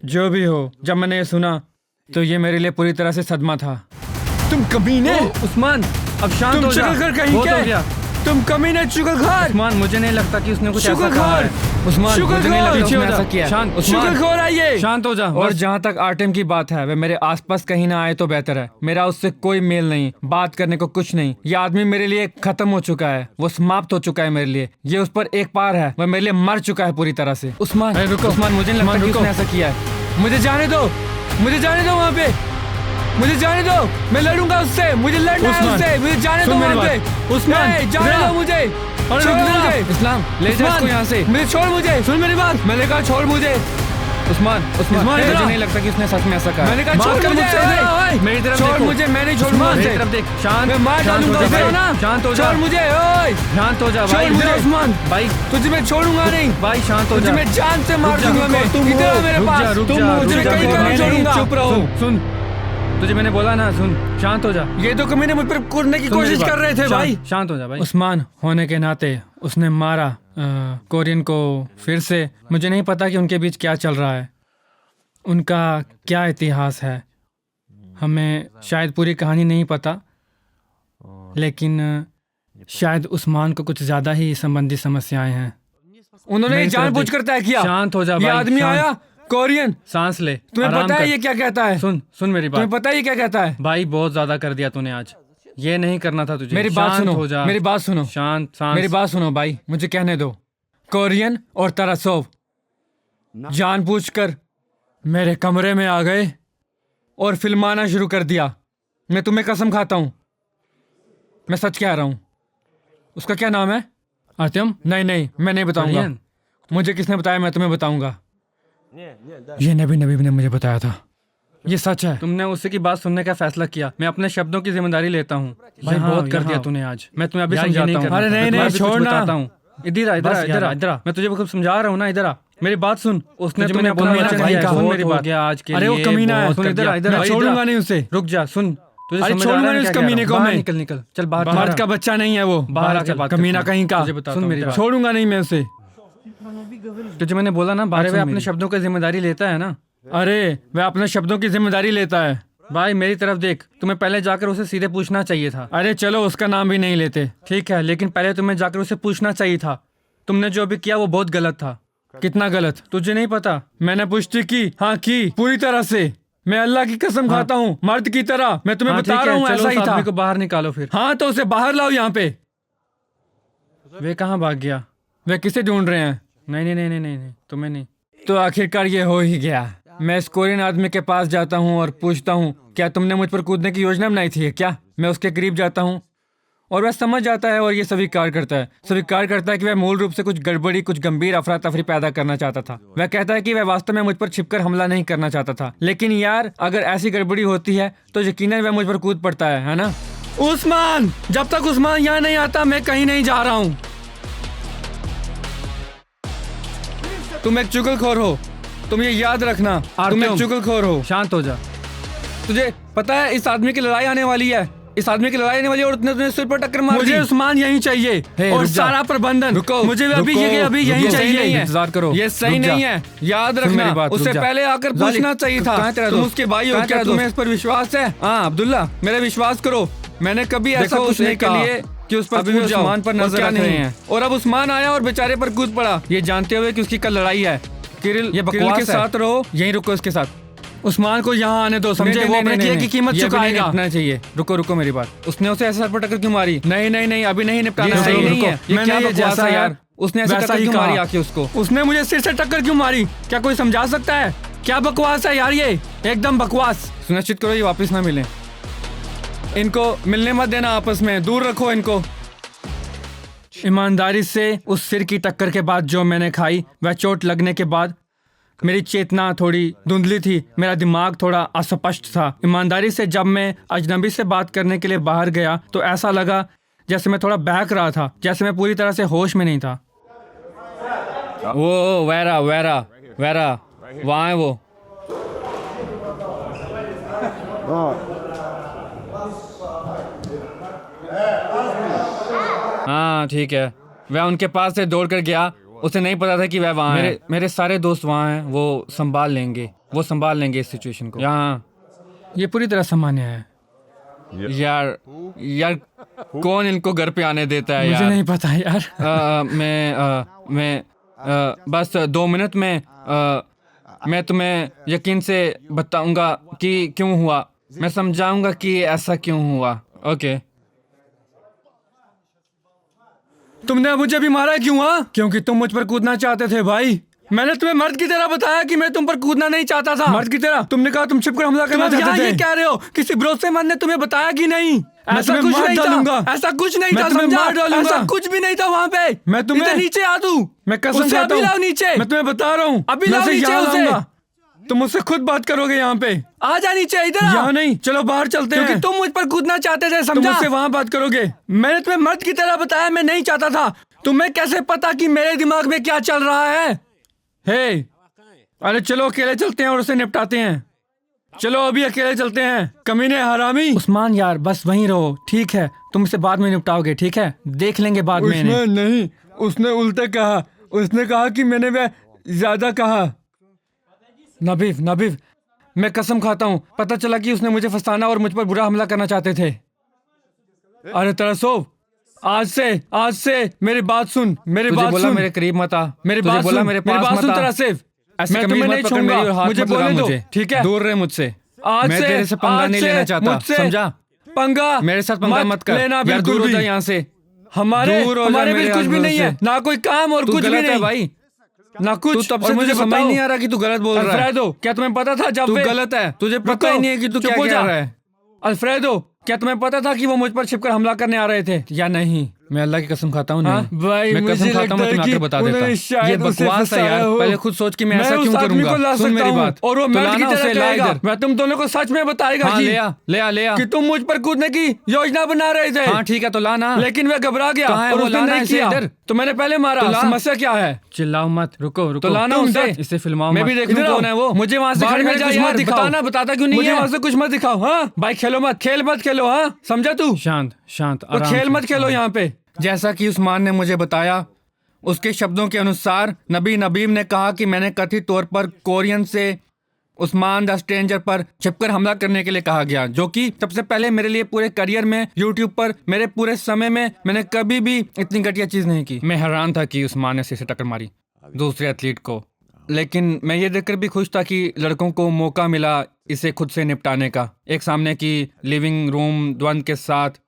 जो भी हो, जब मैंने ये सुना तो ये मेरे लिए पूरी तरह से सदमा था। तुम कमीने! उस्मान, अब शांत हो जा। चुगलखोर कहीं बहुत के! हो गया। तुम कमीने चुगलखोर! उस्मान, मुझे नहीं लगता कि उसने कुछ ऐसा कहा चुगलखोर! है। उस्मान, मुझे नहीं लगता उसने ऐसा किया है। शांत, उस्मान, चुगलखोर आइए! शांत हो जा। और जहाँ तक आर्टेम की बात है, वह मेरे आसपास कहीं ना आए तो बेहतर है। मेरा उससे कोई मेल नहीं, बात करने को कुछ नहीं। ये आदमी मेरे लिए खत्म हो चुका है, वो समाप्त हो चुका है मेरे लिए। ये उस पर एक पार है, वह मेरे लिए मर चुका है पूरी तरह से। उस्मान, रुको। उस्मान, मुझे नहीं लगता कि उसने ऐसा किया है। मुझे जाने दो, मुझे जाने दो वहाँ पे, मुझे जाने दो। मैं लड़ूंगा उससे, मुझे लड़ना है उससे। मुझे जाने दो वहाँ पे। उस्मान, जाने दो मुझे। छोड़ मुझे। इस्लाम, ले जा इसको यहाँ से। मुझे छोड़, मुझे सुन मेरी बात। मैंने कहा छोड़ मुझे। उस्मान, मुझे नहीं लगता कि उसने सच में ऐसा कहा। मैंने कहा छोड़ मुझे। मेरी तरफ छोड़ देखो। मुझे, मैं नहीं छोड़ूंगा मेरी उसे। तरफ देख। शांत, मैं मार शांत डालूंगा हो जा उसे भाई। ना। शांत हो जा। छोड़ मुझे। ओए शांत हो जा भाई। छोड़ मुझे उस्मान। भाई, तुझे मैं छोड़ूंगा नहीं भाई शांत हो तुझे जा। मैं जान से मार रुक जा, दूंगा। मैं तुम इधर आ मेरे पास। रुक तुम जा, मुझे रुक जा, कहीं रुक का जा। नहीं छोड़ूंगा। चुप रहो। सुन, तुझे मैंने बोला ना, सुन, शांत हो जा। ये तो कमीने मुझ पर कूदने की सुन मेरी कोशिश बात। कर रहे थे भाई। शांत हो जा भाई। उस्मान होने के नाते उसने मारा कोरियन को फिर से। मुझे नहीं पता कि उनके बीच क्या चल रहा है, उनका क्या इतिहास है। हमें शायद पूरी कहानी नहीं पता, लेकिन शायद उस्मान को कुछ ज्यादा ही संबंधी समस्याएं हैं। उन्होंने मेरी तरफ जानबूझकर तय किया। शांत हो जा ये भाई, आदमी शांत। आया कोरियन, सांस ले, तुम्हें आराम पता है कर। ये क्या कहता है? सुन मेरी तुम्हें बात। पता है ये क्या कहता है? भाई बहुत ज्यादा कर दिया तूने आज, ये नहीं करना था तुझे। मेरी बात शांत सुनो, हो जा। मेरी बात सुनो, शांत, सांस। मेरी बात सुनो भाई, मुझे कहने दो। कोरियन और तारासोव जानबूझकर मेरे कमरे में आ गए और फिल्माना शुरू कर दिया। मैं तुम्हें कसम खाता हूं, मैं सच कह रहा हूं। उसका क्या नाम है? आर्त्यम? नहीं, मैं नहीं बताऊंगा। कोरियन? मुझे किसने बताया मैं तुम्हें बताऊंगा। ये नबी ने मुझे बताया था, ये सच है। तुमने उसी की बात सुनने का फैसला किया। मैं अपने शब्दों की जिम्मेदारी लेता हूँ। भाई बहुत कर दिया तूने आज। मैं तुम्हें अभी यार, ये समझाता नहीं हूँ। करना। अरे मैं नहीं, तुम्हें अभी कुछ छोड़ना। बताता हूँ। इधर आ, बस यार। इधर आ। मैं तुझे खूब समझा रहा हूँ ना, इधर आ। मेरी बात सुन। उसने तुझे तुम्हें मैंने अपना अपना वचन वचन दिया है। दिया है। सुन बहुत मेरी हो बात। गया आज के अरे वो लिए कमीना है। बहुत सुन कर इधर दिया। आ, इधर आ। भाई, छोड़ूंगा नहीं उसे। रुक जा, सुन। तुझे अरे समझ छोड़ आ रहा है मैंने मैं इस क्या कह कमीने रहा को हूँ? बाहर मैं निकल निकल चल बाहर मर्द का बच्चा नहीं है वो, बाहर आके बात कमीना करते हैं। कहीं का। तुझे बताता सुन हूँ मेरी क्या। बात। छोड़ूंगा नहीं मैं उसे। तुझे मैंने बोला ना बाहर अरे वे वह अपने अपने शब्दों की जिम्मेदारी लेता है ना। अरे वह अपने शब्दों की जिम्मेदारी लेता है। भाई मेरी तरफ देख, तुम्हें पहले जाकर उसे सीधे पूछना चाहिए था। अरे चलो उसका नाम भी नहीं लेते। ठीक है, लेकिन पहले तुम्हें जाकर उसे पूछना चाहिए था। तुमने जो अभी किया वो बहुत गलत था। कितना गलत? तुझे नहीं पता? मैंने पुष्टि की, हाँ की, पूरी तरह से। मैं अल्लाह की कसम खाता हूँ, मर्द की तरह। मैं तुम्हें हाँ, बता ठीक रहा है, हूँ चलो ऐसा उस ही था। आदमी को बाहर निकालो फिर। हाँ तो उसे बाहर लाओ यहाँ पे। वे कहाँ भाग गया? वे किसे ढूंढ रहे हैं? नहीं नहीं नहीं नहीं नहीं नहीं, तुम्हें नहीं। तो आखिरकार ये हो ही गया। मैं इस कोरियन आदमी के पास जाता हूँ और पूछता हूँ, क्या तुमने मुझ पर कूदने की योजना बनाई थी क्या? मैं उसके करीब जाता हूँ और वह समझ जाता है और ये स्वीकार करता है। स्वीकार करता है कि वह मूल रूप से कुछ गड़बड़ी, कुछ गंभीर अफरा तफरी पैदा करना चाहता था। वह कहता है कि वह वास्तव में मुझ पर छिपकर हमला नहीं करना चाहता था, लेकिन यार अगर ऐसी गड़बड़ी होती है तो यकीनन वह मुझ पर कूद पड़ता है ना? उस्मान, जब तक उस्मान यहाँ नहीं आता मैं कहीं नहीं जा रहा हूँ। तुम एक चुगलखोर हो, तुम ये याद रखना। तुम एक चुगलखोर हो। शांत हो जा। तुझे पता है इस आदमी की लड़ाई आने वाली है। इस आदमी की लड़ाई आने वाली है और तुमने सिर पर टक्कर मार दी। मुझे उस्मान यहीं चाहिए और सारा प्रबंधन। मुझे अभी यहीं चाहिए। इंतजार करो। ये सही नहीं है, याद रखना। उससे पहले आकर पूछना चाहिए था। तुम उसके भाई हो, क्या तुम्हें इस पर विश्वास है? हाँ अब्दुल्ला, मेरा विश्वास करो। मैंने कभी ऐसा कुछ नहीं कहा कि उस पर कूद जाओ। उस्मान पर नजर रख रहे हैं और अब उस्मान आया और बेचारे पर कूद पड़ा, ये जानते हुए कि उसकी कल लड़ाई है। किरिल, ये बकवास के साथ रहो, यहीं रुको इसके साथ। उस्मान को यहाँ आने दो, समझे? वो अपने किए की कीमत चुकाएगा। चाहिए। रुको रुको मेरी बात। उसने उसे ऐसे सर पर टक्कर क्यों मारी? नहीं नहीं नहीं, अभी नहीं निपटाना। सही नहीं है। मैंने ये जैसा यार, उसने ऐसे टक्कर क्यों मारी आके उसको? उसने मुझे सिर से टक्कर क्यों मारी? क्या कोई समझा सकता है? क्या बकवास है यार, ये एकदम बकवास। सुनिश्चित करो ये वापस ना मिले। इनको मिलने मत देना, आपस में दूर रखो इनको। ईमानदारी से उस सिर की टक्कर के बाद जो मैंने खाई, वह चोट लगने के बाद मेरी चेतना थोड़ी धुंधली थी, मेरा दिमाग थोड़ा अस्पष्ट था। ईमानदारी से जब मैं अजनबी से बात करने के लिए बाहर गया तो ऐसा लगा जैसे मैं थोड़ा बहक रहा था, जैसे मैं पूरी तरह से होश में नहीं था। वो वैरा वैरा वैरा वहाँ है वो। हाँ ठीक है। वह उनके पास से दौड़ कर गया, उसे नहीं पता था कि वह वहाँ है। मेरे सारे दोस्त वहाँ हैं, वो संभाल लेंगे इस सिचुएशन को। यहाँ ये पूरी तरह सामान्य है। यार कौन इनको घर पे आने देता है? मुझे नहीं पता यार। मैं बस 2 मिनट में मैं तुम्हें यकीन से बताऊंगा कि क्यों हुआ। मैं समझाऊंगा कि ऐसा क्यों हुआ। ओके। तुमने मुझे भी मारा क्यों? हाँ, क्योंकि तुम मुझ पर कूदना चाहते थे भाई। मैंने तुम्हें मर्द की तरह बताया कि मैं तुम पर कूदना नहीं चाहता था। मर्द की तरह? तुमने कहा तुम छिपकर हमला करना चाहते थे। ये कह रहे हो? किसी भरोसेमंद ने तुम्हें बताया कि नहीं? ऐसा कुछ नहीं था। ऐसा कुछ नहीं था, समझा? ऐसा कुछ भी नहीं था वहाँ पे। मैं तुम्हें नीचे आ दूं? मैं कसम खाता हूँ। नीचे मैं तुम्हें बता रहा हूँ, अभी लाओ नीचे उसे। तुम मुझसे खुद बात करोगे यहाँ पे? आ जा नीचे, इधर यहाँ नहीं, चलो बाहर चलते हैं। क्योंकि तुम मुझ पर कूदना चाहते थे, समझा? तुम मुझसे वहाँ बात करोगे। मैंने तुम्हें मर्द की तरह बताया मैं नहीं चाहता था। तुम्हें कैसे पता कि मेरे दिमाग में क्या चल रहा है? हे, अरे चलो अकेले चलते हैं और उसे निपटाते हैं। चलो अभी अकेले चलते हैं, कमीने हरामी। उस्मान यार बस वहीं रहो, ठीक है? तुम इसे बाद में निपटाओगे, ठीक है? देख लेंगे बाद में। नहीं, उसने उल्टा कहा। उसने कहा कि मैंने वह ज्यादा कहा। नबीव, मैं कसम खाता हूँ, पता चला कि उसने मुझे फंसाना और मुझ पर बुरा हमला करना चाहते थे। अरे तरसोव, आज से मेरी बात सुन, मेरी बात सुन। मेरे करीब मत आ, मेरी बात सुन, मेरे पास मत आ। तरसोव, मैं तुम्हें नहीं छूऊंगा, मुझे बोलने दो, ठीक है? दूर रहे मुझसे। आज मैं तेरे से पंगा नहीं लेना चाहता, समझा? पंगा मेरे साथ पंगा मत कर लेना, बिल्कुल दूर हो जा यहाँ से। हमारे बीच कुछ भी नहीं है, ना कोई काम और कुछ भी नहीं भाई, ना कुछ। तब से मुझे समझ नहीं आ रहा कि तू गलत बोल रहा है। अल्फ्रेडो, क्या तुम्हें पता था जब तू गलत है? तुझे पता ही नहीं है कि तू क्या कह रहा है। अल्फ्रेडो, क्या तुम्हें पता था कि वो मुझ पर छिपकर हमला करने आ रहे थे या नहीं? मैं अल्लाह की कसम खाता हूँ हाँ, नहीं। भाई, मैं मुझे कसम खाता हूँ, मैं लगता है तुम्हें आकर कि बता उन्होंने देता। शायद ये उसे बकवास है फंसाया यार, हो। पहले खुद सोच कि मैं ऐसा उस क्यों आदमी करूंगा। को ला सुन सकता मेरी हूँ बात, और वो तो मर्द की लाना तरह उसे, ला कहेगा, इधर। मैं तुम दोनों को सच में बताएगा हाँ, कि ले आ कि तुम मुझ पर कूदने की योजना बना रहे थे। हाँ ठीक है, तो लाना। लेकिन वह घबरा गया कहाँ है और वो? उसने लाना नहीं इसे किया। इधर। तो मैंने पहले मारा। तो ला। समस्या क्या है? चिल्लाओ मत, रुको रुको। तो लाना तुम उसे। दे, इसे फिल्माओ मैं मत। भी देखूं इधर आओ। कौन है वो। मुझे वहां से बाहर खड़े मेरे जा कुछ यार, मत दिखाओ। बताना, बताता क्यों नहीं मुझे है? वहां से कुछ मत दिखाओ। हाँ भाई, खेलो मत, खेल मत खेलो। हाँ, समझा तू? शांत शांत, तो आराम खेल से। मत खेलो यहाँ पे। जैसा कि उस्मान ने मुझे बताया, उसके शब्दों के अनुसार नबी नबीम ने कहा कि मैंने कथित तौर पर कोरियन से उस्मान द स्ट्रेंजर पर छिपकर हमला करने के लिए कहा गया, जो कि सबसे पहले मेरे लिए पूरे करियर में, यूट्यूब पर मेरे पूरे समय में मैंने कभी भी इतनी घटिया चीज नहीं की। मैं हैरान था कि उस्मान ने सिर टक्कर मारी दूसरे एथलीट को, लेकिन मैं ये देखकर भी खुश था कि लड़कों को मौका मिला इसे खुद से निपटाने का। एक सामने की लिविंग रूम द्वंद के साथ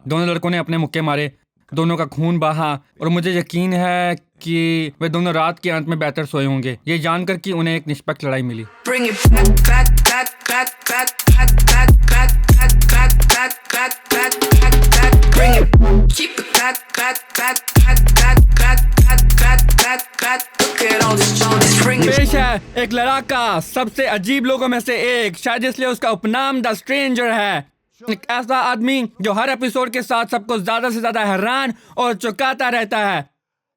दोनों लड़कों ने अपने मुक्के मारे, दोनों का खून बहा और मुझे यकीन है कि वे दोनों रात के अंत में बेहतर सोए होंगे, ये जानकर कि उन्हें एक निष्पक्ष लड़ाई मिली। Bring it back, back, back, back, back, back, back, back, back, back, back, back, back, back, back. Bring it, keep it back, back, back, back, back, back, back, back, back, back. Look at all this Jonas. Bring it. पेश है एक लड़ाका, सबसे अजीब लोगों में से एक, शायद इसलिए उसका उपनाम द स्ट्रेंजर है। एक ऐसा आदमी जो हर एपिसोड के साथ सबको ज्यादा से ज्यादा हैरान और चौंकाता रहता है,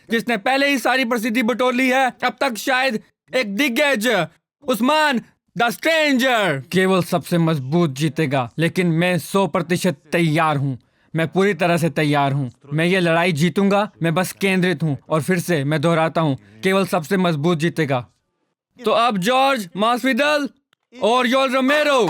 जिसने पहले ही सारी प्रसिद्धि बटोर ली है, अब तक शायद एक दिग्गज, उस्मान द स्ट्रेंजर। केवल सबसे मजबूत जीतेगा, लेकिन मैं 100% तैयार हूँ। मैं पूरी तरह से तैयार हूँ। मैं ये लड़ाई जीतूंगा। मैं बस केंद्रित हूँ और फिर से मैं दोहराता हूँ, केवल सबसे मजबूत जीतेगा। तो अब जॉर्ज मास्विडल और योल रोमेरो।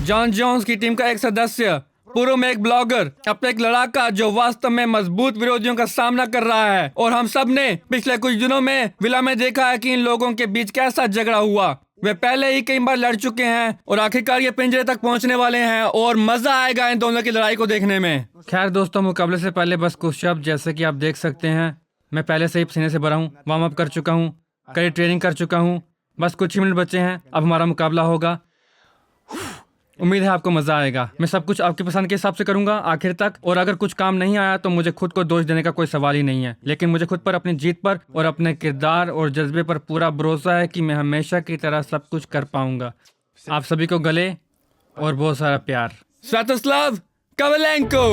जॉन जोन्स की टीम का एक सदस्य, पूर्व में एक ब्लॉगर, अब एक लड़ाका जो वास्तव में मजबूत विरोधियों का सामना कर रहा है। और हम सब ने पिछले कुछ दिनों में विला में देखा है कि इन लोगों के बीच कैसा झगड़ा हुआ। वे पहले ही कई बार लड़ चुके हैं और आखिरकार ये पिंजरे तक पहुंचने वाले हैं और मजा आएगा इन दोनों की लड़ाई को देखने में। खैर दोस्तों, मुकाबले से पहले बस कुछ शब्द, जैसे कि आप देख सकते हैं मैं पहले से ही पसीने से भरा हूँ, वार्म अप कर चुका हूँ, कड़ी ट्रेनिंग कर चुका हूँ। बस कुछ ही मिनट बचे हैं, अब हमारा मुकाबला होगा। उम्मीद है आपको मजा आएगा। मैं सब कुछ आपकी पसंद के हिसाब से करूंगा आखिर तक, और अगर कुछ काम नहीं आया तो मुझे खुद को दोष देने का कोई सवाल ही नहीं है। लेकिन मुझे खुद पर, अपनी जीत पर और अपने किरदार और जज्बे पर पूरा भरोसा है कि मैं हमेशा की तरह सब कुछ कर पाऊंगा। आप सभी को गले और बहुत सारा प्यार। स्वातोस्लाव कोवालेंको।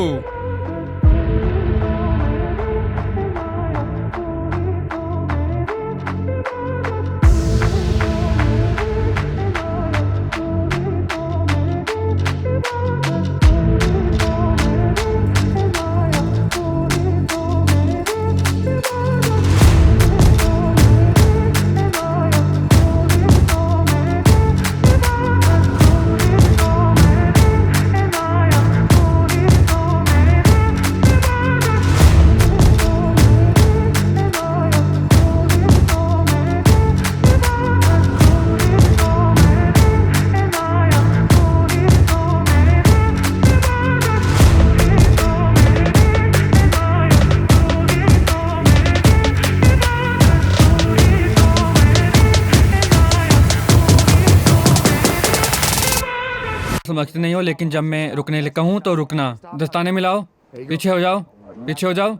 समझते नहीं हो, लेकिन जब मैं रुकने कहूँ तो रुकना। दस्ताने मिलाओ, पीछे हो जाओ, पीछे हो जाओ,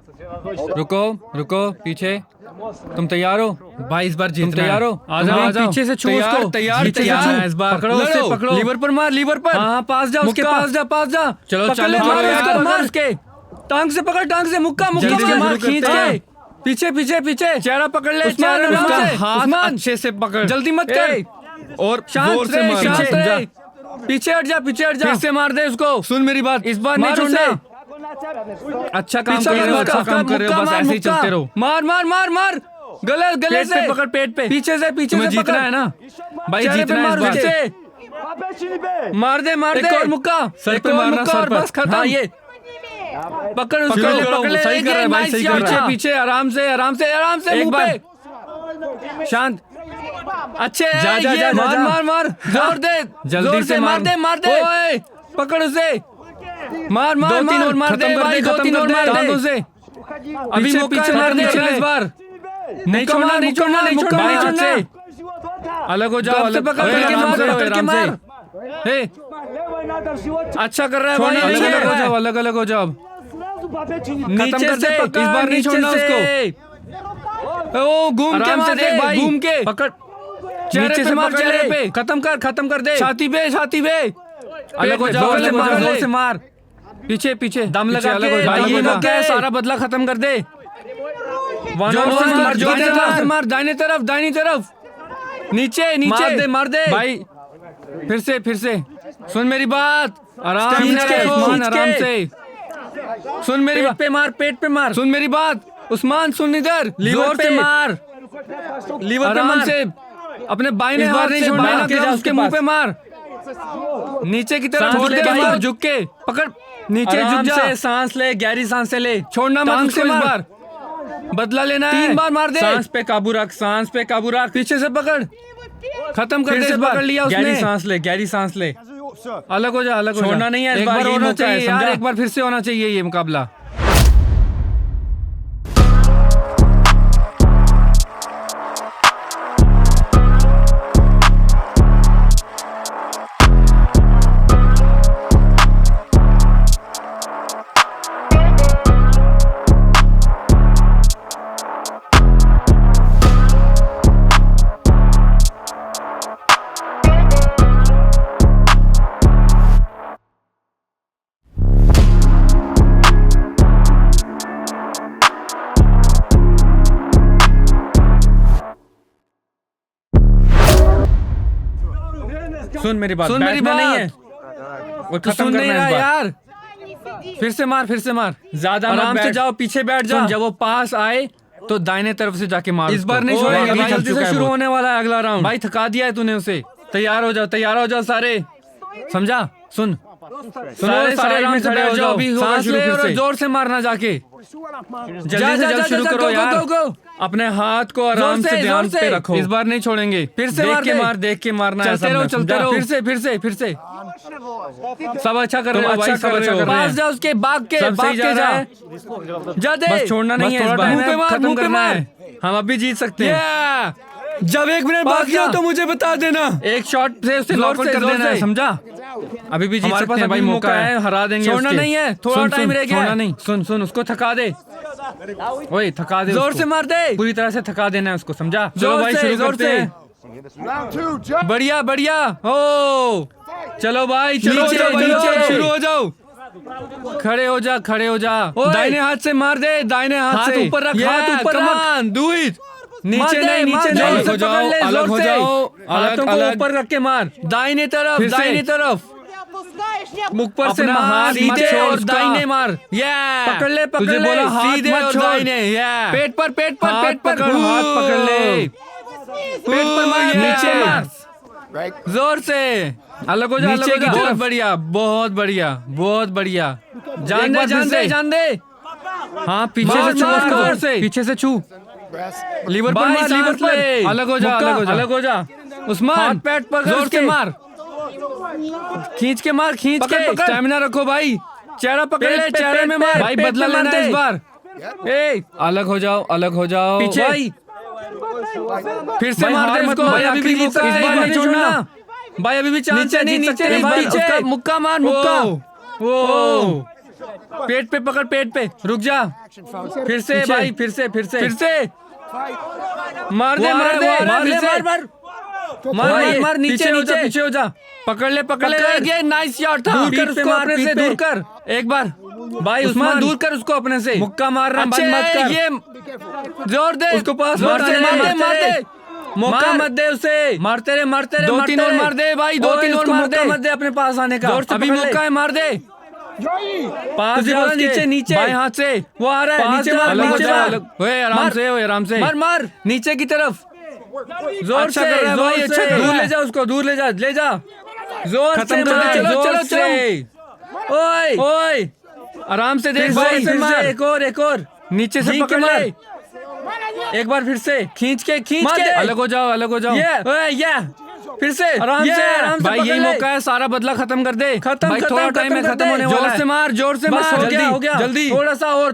रुको रुको, पीछे तुम तैयार हो भाई इस बार तुम जीतना तैयार हो आ जाओ आ जाओ पीछे से छू तैयार, उसको तैयार पीछे से तैयार छू। है इस बार पकड़ो लड़ो, उसे पकड़ो लीवर पर मार लीवर पर हाँ पास जा उसके मुक्का। पास जा चलो पकड़ ले चालू मार करो उसको यार, मार उसके टांग से पकड़ टांग से मुक्का जल्दी खींच के से मार शुरू खींच करते के हैं। पीछे पीछे पीछे चेहरा पकड़ ले उस्मान, चेहरा उसका से। हाथ उस्मान, अच्छे से पकड़ जल्दी मत कर और शांत जोर से रहे, मार शांत समझा? रहे। पीछे हट जा फिर से मार दे उसको सुन मेरी बात इस बार नहीं मार छोड़ना उसे। अच्छा काम पीछे कर रहे हो उसका, अच्छा काम कर रहे हो मुक्का बस मार, ऐसे ही मुक्का। चलते रहो मार मार मार मार गले गले पेट से पे पकड़ पेट पे पीछे से तुम्हें से जीतना पकड़। है ना भाई चेहरे पे जीतना है मार इस बार पीछे मार दे एक और मुक्का सर एक पे और मारना मुक्का सर और पर बस खत्म हाँ ये पकड़ शुरू उसको करो, पकड़ ले सही कर रहा है भाई, नाइस सही कर यार, रहा है। पीछे आराम से एक मुंह बार। पे शांत अच्छे जा, जा, ये जा, मार जा। मार मार जोर दे जल्दी जोर से मार दे ओए पकड़ उसे मार मार दो तीन मार और मार खत्म दे कर भाई, दे खत्म दो तीन कर और दे। मार टांगों दे से। अभी पीछे, मौका पीछे है, मार दे नहीं इस इस बार। बार नहीं छोड़ना नहीं छोड़ना नहीं छोड़ना भाई, नहीं अच्छे। छोड़ना अलग हो जाओ गप से अलग पकड़ अरे, के आराम मार, से, पकड़ के आराम से। मार। हे, अच्छा कर रहा है भाई छोड़ना, नहीं अलग है। हो जाओ अलग अलग हो जाओ नीचे कर दे, से इस बार नहीं छोड़ना उसको ओ घूम के आराम से मार देख दे भाई। घूम के पकड़ चेहरे नीचे पे से मार पकड़ चेहरे ले। पे खत्म कर दे छाती पे अलग हो जाओ, अलग हो जाओ, जोर से मार पीछे पीछे दम पीछे लगा अलग हो के जाओ, भाई अलग ये हो मौका है जाओ। सारा बदला खत्म कर दे जोर से मार, जोर से मार। दाहिने तरफ नीचे मार दे भाई फिर से सुन मेरी बात आराम खींच से के, उस्मान खींच आराम के। से सुन मेरी बात पेट पे मार सुन मेरी बात उस्मान सुन इधर जोर से मार लीवर पे आराम मार से अपने बाइने इस बार हाथ नहीं से छोड़ना, बाइने आगे तरफ जा उसके उसके मुंह पास। पे मार नीचे की तरफ सांस छोड़ ले दे भाई। मार झुक के पकड़ नीचे झुक जा से सांस ले गहरी सांस से ले छोड़ना मत टांग उसको से इस मार। बार बदला लेना है 3 बार मार दे सांस पे काबू रख पीछे से पकड़ खत्म कर फिर दे से इस बार पकड़ लिया उसने गहरी सांस ले अलग हो जा छोड़ना नहीं है इस एक बार, बार यही होना मौका है, चाहिए यार समझा? एक बार फिर से होना चाहिए ये मुकाबला सुन मेरी बात सुन मेरी बैठना बात नहीं है और तू खत्म सुन नहीं करना रहा है इस बार। यार फिर से मार ज्यादा मत आराम से बैठ। जाओ पीछे बैठ जा सुन, जब वो पास आए तो दाहिने तरफ से जाके मार इस उसको। बार नहीं ओ, छोड़ेंगे, अभी भाई, जल्दी चल से चुका है शुरू वो। होने वाला है अगला राउंड भाई थका दिया है तूने उसे तैयार हो जाओ सारे समझा सुन सारे आराम से बैठ जाओ अभी होगा सांस शुरू ले फिर और से जोर से मारना जाके जल्दी से शुरू करो यार अपने हाथ को आराम से ध्यान पे रखो इस बार नहीं छोड़ेंगे फिर से देख के मारना है चलते रहो, चलते रहो। फिर से सब अच्छा कर रहे हो भाई सब अच्छा कर रहे हो पास जा उसके भाग के जा दे बस छोड़ना नहीं है इस थोड़ा बार। टाइम है, मुंह पे खत्म मार। करना है हम अभी जीत सकते हैं जब 1 मिनट पास बाकी हो जा। तो मुझे बता देना एक शॉट से उसे जोर नॉकआउट से, कर जोर देना है से। समझा अभी भी जीत हमारे सकते पास हैं भाई अभी मौका है हरा देंगे छोड़ना उसके। नहीं है, थोड़ा सुन, टाइम सुन, रह गया छोड़ना है। नहीं सुन उसको थका दे ओए थका दे जोर उसको। से मार दे पूरी तरह से थका देना है उसको समझा चलो जोर भाई से, शुरू जोर करते से। हैं बढ़िया ओ चलो भाई चलो नीचे, नीचे शुरू हो जाओ खड़े हो जा ओए। दाहिने हाथ से मार दे दाहिने हाथ हाथ से ऊपर रख, Yeah, हाथ ऊपर come रख। on, do it। नीचे मार दे, नहीं मार नीचे दे। नहीं जोर से पकड़ ले, अलग जोर हो से। जाओ हाथों को अलग ऊपर रख के मार दाहिने तरफ फिर से। दाहिने तरफ मुख पर से अपना मार हाथ मत सीधे छोड़ और उसका। दाहिने मार पकड़ ले, पकड़ तुझे ले, बोला हाथ सीधे मत और छोड़ दाहिने, पेट पर हाथ पकड़ ले पेट पर मार नीचे मार जोर से अलग हो जा नीचे अलग हो की जा तरफ। बहुत बढ़िया जान दे हाँ पीछे मार, से छू मार, उसको मार। जोर से पीछे से छू लीवर पर मार लीवर पर अलग हो जा उस्मान हाथ पैट पकड़ जोर से उसके। मार खींच के पकड़, के पकड़। स्टैमिना रखो भाई चेहरा पकड़ पेट ले पे, चेहरे पेट में पे, मार भाई पेट बदला पे लेना मार है इस दे। बार ए अलग हो जाओ पीछे। भाई फिर से भाई, मार हार दे मत इसको मान, भाई अभी भी आखिरी जीत सकते मौका हैं, है, इस बार नहीं नहीं छोड़ना। छोड़ना भाई अभी भी चांस नीचे है नहीं, जीत नीचे सकते हैं नहीं, भाई पीछे। उसका मुक्का मार मुक्का पेट पे पकड़ पेट पे रुक जा फिर से भाई फिर से मार दे मार दे मार मार नीचे नीचे पीछे हो जा पकड़ ले ये नाइस शॉट था दूर कर उसको अपने से दूर कर एक बार भाई उस्मान दूर कर उसको अपने से मुक्का मार रहा बंद मत कर ये जोर दे उसको पास मार दे मौका मत दे उसे मारते रहे दो तीन और मार दे भाई 2-3 और मार दे मत दे अपने पास आने का अभी मौका है मार दे पास जा नीचे बाएं हाथ से वो आ रहा है नीचे ओए आराम से मार नीचे की तरफ जोर से भाई अच्छा दूर ले जा उसको दूर ले जा जोर से चलो ओए आराम से देख भाई फिर से एक और नीचे से पकड़ ले एक बार फिर से खींच के अलग हो जाओ ये फिर से आराम से भाई यही मौका है सारा बदला खत्म कर दे भाई थोड़ा टाइम में खत्म होने वाला है जोर से मार हो गया जल्दी थोड़ा सा और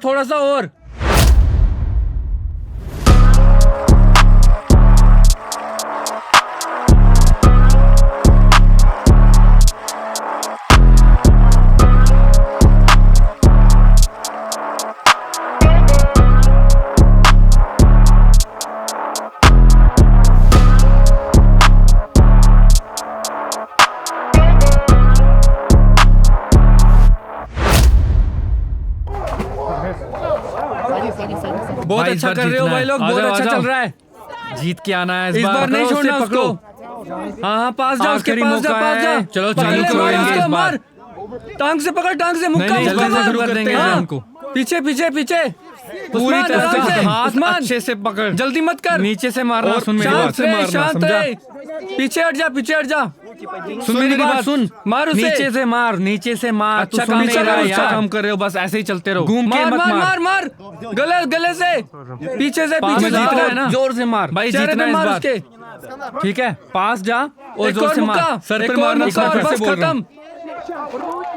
बहुत अच्छा कर रहे हो भाई लोग बहुत अच्छा चल रहा है जीत के आना है इस बार नहीं छोड़ना उसको हाँ पास जा उसके पास जा चलो चालू करेंगे इस बार टांग से पकड़ टांग से मुक्का शुरू कर देंगे हमको पीछे पूरी तरह से हाथ अच्छे से पकड़ जल्दी मत कर नीचे से मारना सुन मेरी बात से मारना समझा पीछे हट जा सुन मेरी बात सुन मार उसे नीचे से मार अच्छा काम नहीं रहा यार काम कर रहे हो बस ऐसे ही चलते रहो घूम के मत मार गले से पीछे से जीत रहा है ना जोर से मार भाई जीतना है इस बार ठीक है पास जा और जोर से मार सर पे मारना बस खत्म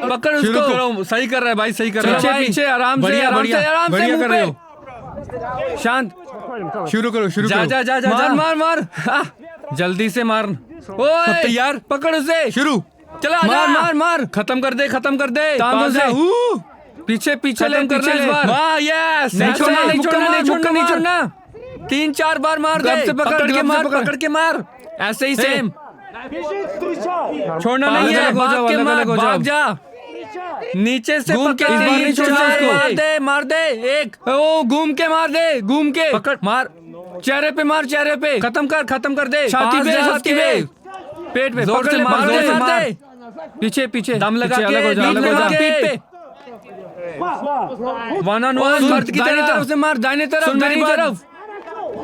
पकड़ उसको सही कर रहा है भाई सही कर रहा है पीछे आराम से कर रहे हो शांत शुरू करो जा मार जल्दी से मार तैयार पकड़ उसे शुरू चला मार खत्म कर दे तांदों से पीछे कर रहे इस बार वाह यस नहीं छोड़ना 3-4 बार मार दे पकड़ के मार ऐसे ही सेम छोड़ना नहीं है भाग जा नीचे से मार दे एक घूम के पकड़ मार चेहरे पे खत्म कर दे छाती पे पेट पे जोर से मार दे पीछे दम लगा के पीठ पे 1-on-1 मर्द की तरफ से मार दाहिने तरफ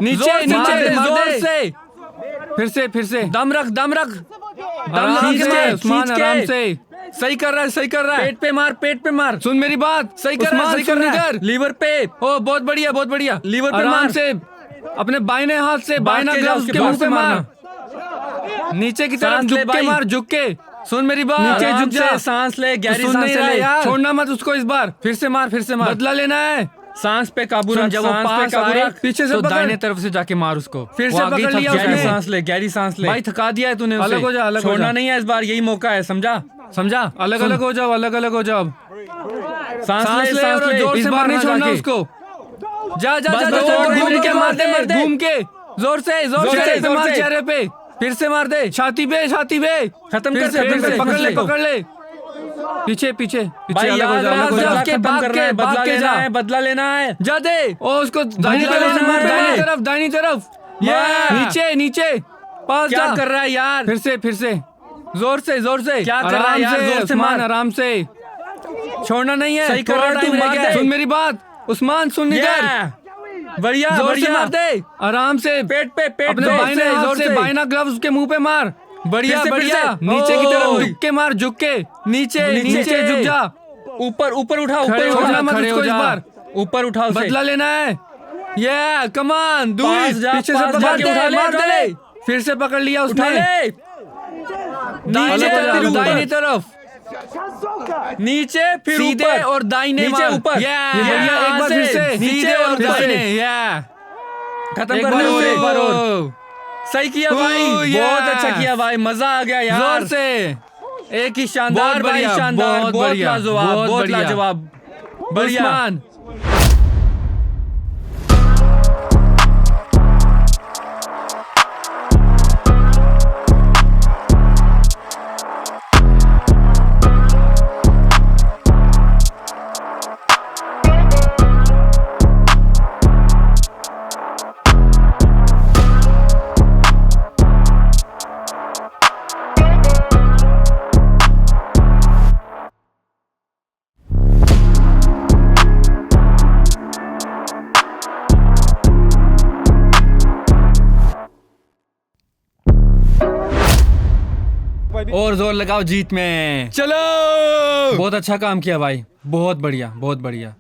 नीचे जोर से फिर से दम रख उस्मान आराम से सही कर रहा है पेट पे मार सुन मेरी बात सही कर रहा है लीवर पे ओ बहुत बढ़िया लीवर पे मार से अपने बाइने हाथ से बाइना ग्लव्स के मुंह पे मार नीचे की तरफ झुक के सुन मेरी बात नीचे झुक जा सांस ले गहरी सांस ले छोड़ना मत उसको इस बार फिर से मार बदला लेना है सांस पे काबू रख जब पास आए पीछे से दाहिने तरफ से जाके मार उसको फिर से पकड़ लिया उसने गहरी सांस ले भाई थका दिया है तूने अलग हो जा छोड़ना नहीं है इस बार यही मौका है समझा अलग हो जाओ सांस ले और जोर से मार नहीं छोड़ना उसको जा घूम के जोर से मार चेहरे पे फिर से मार दे छाती पे खत्म कर फिर से पकड़ ले पीछे अलग हो जा बदला लेना है जा दे ओ उसको दाहिनी तरफ नीचे पास क्या कर रहा है यार फिर से जोर से क्या कर रहा है यार जोर से मार आराम से छोड़ना नहीं है सही कर रहा है सुन मेरी बात उस्मान सुन इधर बढ़िया मार दे आराम से पेट पे अपने बाइने जोर से बाइना ग्लव्स उसके मुंह पे मार बढ़िया नीचे की तरफ झुक के नीचे झुक जा ऊपर उठा छोड़ना मत उसको इस बार ऊपर उठा बदला लेना है ये कमान पीछे से पकड़ के मार दे फिर से पकड़ लिया उसने दाहिनी तरफ नीचे फिर सीधे और दाहिने ऊपर एक बार फिर से नीचे और दाहिने खत्म कर दो एक बार और सही किया भाई बहुत अच्छा किया भाई मजा आ गया यार जोर से एक ही शानदार बहुत लाजवाब बढ़िया और जोर लगाओ जीत में। चलो। बहुत अच्छा काम किया भाई, बहुत बढ़िया, बहुत बढ़िया।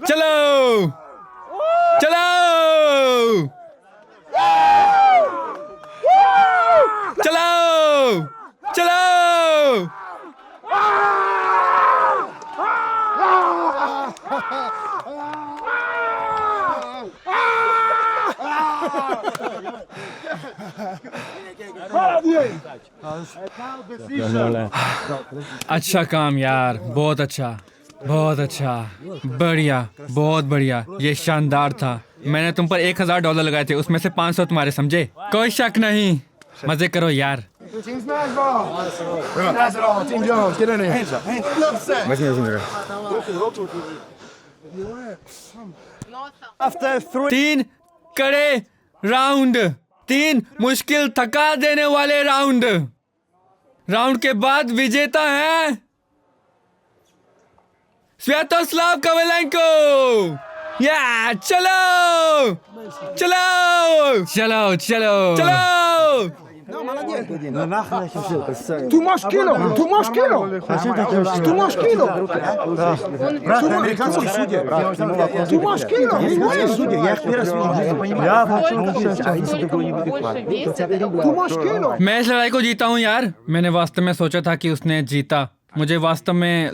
चलो चलो चलो चलो। अच्छा काम यार, बहुत अच्छा, बहुत अच्छा, बढ़िया, बहुत बढ़िया। ये शानदार था। मैंने तुम पर $1000 लगाए थे, उसमें से 500 तुम्हारे, समझे? कोई शक नहीं। मजे करो यार। तीन कड़े राउंड, 3 मुश्किल थका देने वाले राउंड के बाद विजेता है स्वियातोस्लाव कोवालेंको। या चलो चलो चलो चलो चलो। Tu masz kilo! Tu masz kilo! Tu masz kilo! Американский судья. Tu masz kilo! Я их первый раз вижу в жизни, понимаю. Tu masz kilo! मैं इस लड़ाई को जीता हूँ यार। मैंने वास्तव में सोचा था कि उसने जीता। मुझे वास्तव में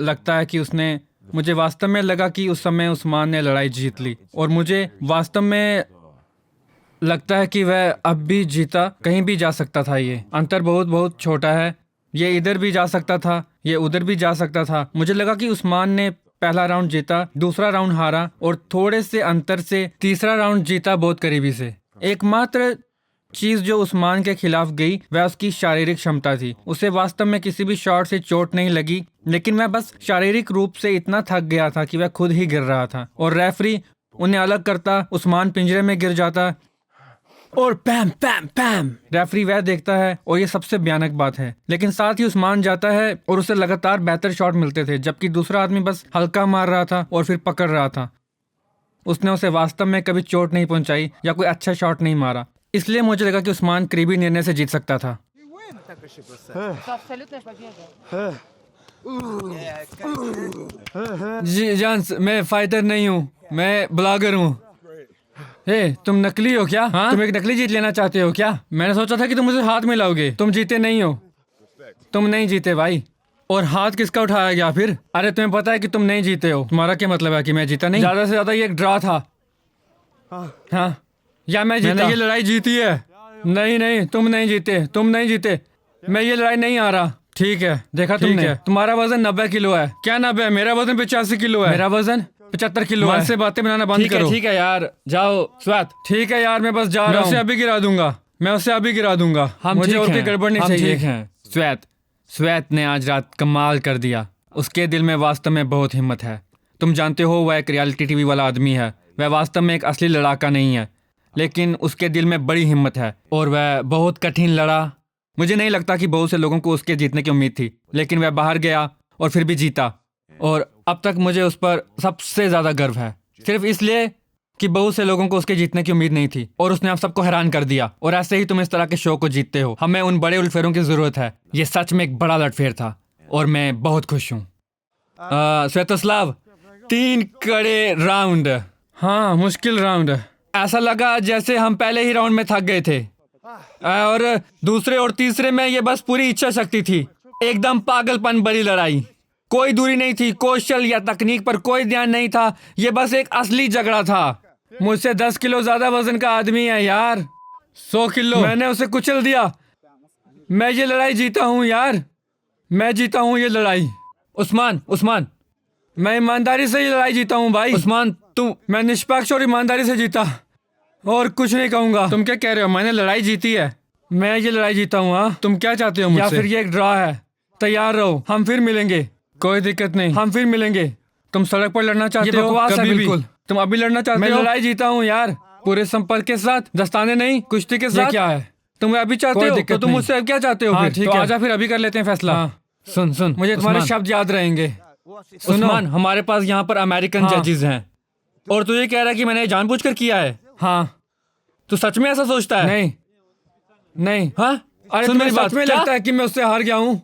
लगा कि उस समय उस्मान ने लड़ाई जीत ली, और मुझे वास्तव में लगता है कि वह अब भी जीता। कहीं भी जा सकता था। ये अंतर बहुत बहुत छोटा है। ये इधर भी जा सकता था, ये उधर भी जा सकता था। मुझे लगा कि उस्मान ने पहला राउंड जीता, दूसरा राउंड हारा, और थोड़े से अंतर से तीसरा राउंड जीता, बहुत करीबी से। एकमात्र चीज जो उस्मान के खिलाफ गई वह उसकी शारीरिक क्षमता थी। उसे वास्तव में किसी भी शॉट से चोट नहीं लगी, लेकिन वह बस शारीरिक रूप से इतना थक गया था कि वह खुद ही गिर रहा था, और रेफरी उन्हें अलग करता, उस्मान पिंजरे में गिर जाता, और पैम पैम पैम रेफरी वह देखता है। और ये सबसे भयानक बात है, लेकिन साथ ही उस्मान जाता है और उसे लगातार बेहतर शॉट मिलते थे, जबकि दूसरा आदमी बस हल्का मार रहा था और फिर पकड़ रहा था। उसने उसे वास्तव में कभी चोट नहीं पहुंचाई या कोई अच्छा शॉट नहीं मारा। इसलिए मुझे लगा कि उस्मान करीबी निर्णय से जीत सकता था। जी जान्स, मैं फाइटर नहीं हूँ, मैं ब्लॉगर हूँ। तुम नकली हो क्या? हाँ? तुम एक नकली जीत लेना चाहते हो क्या? मैंने सोचा था कि तुम मुझे हाथ मिलाओगे। तुम जीते नहीं हो, तुम नहीं जीते भाई। और हाथ किसका उठाया गया फिर? अरे तुम्हें पता है कि तुम नहीं जीते हो। तुम्हारा क्या मतलब है कि मैं जीता नहीं? ज्यादा से ज्यादा ये एक ड्रॉ था। हाँ, या मैं जीता? मैंने ये लड़ाई जीती है। नहीं नहीं, तुम नहीं जीते, तुम नहीं जीते। मैं ये लड़ाई नहीं आ रहा। ठीक है, देखा तुमने? तुम्हारा वजन 90 किलो है। क्या 90? मेरा वजन 85 किलो है। मेरा वजन 75 किलो है। से बातें बनाना बंद करो। ठीक है यार, जाओ स्वात। ठीक है यार, मैं बस जा रहा हूँ। उसे अभी गिरा दूंगा, मैं उसे अभी गिरा दूंगा। मुझे और कोई गड़बड़ नहीं चाहिए। ठीक है। स्वेत ने आज रात कमाल कर दिया। उसके दिल में वास्तव में बहुत हिम्मत है। तुम जानते हो, वह एक रियलिटी टीवी वाला आदमी है। वह वास्तव में एक असली लड़ाका नहीं है, लेकिन उसके दिल में बड़ी हिम्मत है, और वह बहुत कठिन लड़ा। मुझे नहीं लगता कि बहुत से लोगों को उसके जीतने की उम्मीद थी, लेकिन वह बाहर गया और फिर भी जीता। और अब तक मुझे उस पर सबसे ज्यादा गर्व है, सिर्फ इसलिए कि बहुत से लोगों को उसके जीतने की उम्मीद नहीं थी, और उसने आप सबको हैरान कर दिया। और ऐसे ही तुम इस तरह के शो को जीतते हो। हमें उन बड़े उलटफेरों की जरूरत है। ये सच में एक बड़ा उलटफेर था, और मैं बहुत खुश हूँ। स्वियातोस्लाव, 3 कड़े राउंड। हाँ, मुश्किल राउंड। ऐसा लगा जैसे हम पहले ही राउंड में थक गए थे, और दूसरे और तीसरे में ये बस पूरी इच्छा शक्ति थी। एकदम पागलपन भरी लड़ाई। कोई दूरी नहीं थी, कौशल या तकनीक पर कोई ध्यान नहीं था। ये बस एक असली झगड़ा था। मुझसे 10 किलो ज्यादा वजन का आदमी है यार, 100 किलो। मैंने उसे कुचल दिया। मैं ये लड़ाई जीता हूँ यार, मैं जीता हूँ ये लड़ाई। उस्मान, मैं ईमानदारी से ये लड़ाई जीता हूँ भाई। उस्मान, मैं निष्पक्ष और ईमानदारी से जीता, और कुछ नहीं कहूंगा। तुम क्या कह रहे हो? मैंने लड़ाई जीती है, मैं ये लड़ाई जीता हूँ। हाँ, तुम क्या चाहते हो मुझसे? या फिर ये एक ड्रॉ है? तैयार रहो, हम फिर मिलेंगे। कोई दिक्कत नहीं, हम फिर मिलेंगे। तुम सड़क पर लड़ना चाहते हो? कभी बिल्कुल। तुम अभी लड़ना चाहते हो? मैं लड़ाई जीता हूँ यार, पूरे संपर्क के साथ, दस्ताने नहीं, कुश्ती के साथ। क्या है? तुम अभी चाहते हो तो तुम मुझसे अब क्या चाहते हो? हाँ, ठीक है, आजा फिर अभी कर लेते हैं फैसला। हाँ, सुन, मुझे तुम्हारे शब्द याद रहेंगे। उस्मान, हमारे पास यहाँ पर अमेरिकन जजेस हैं, और तू ये कह रहा है कि मैंने जानबूझकर किया है? हाँ। तू सच में ऐसा सोचता है? नहीं नहीं। हाँ अरे तुम्हें सच में लगता है कि मैं उससे हार गया हूँ?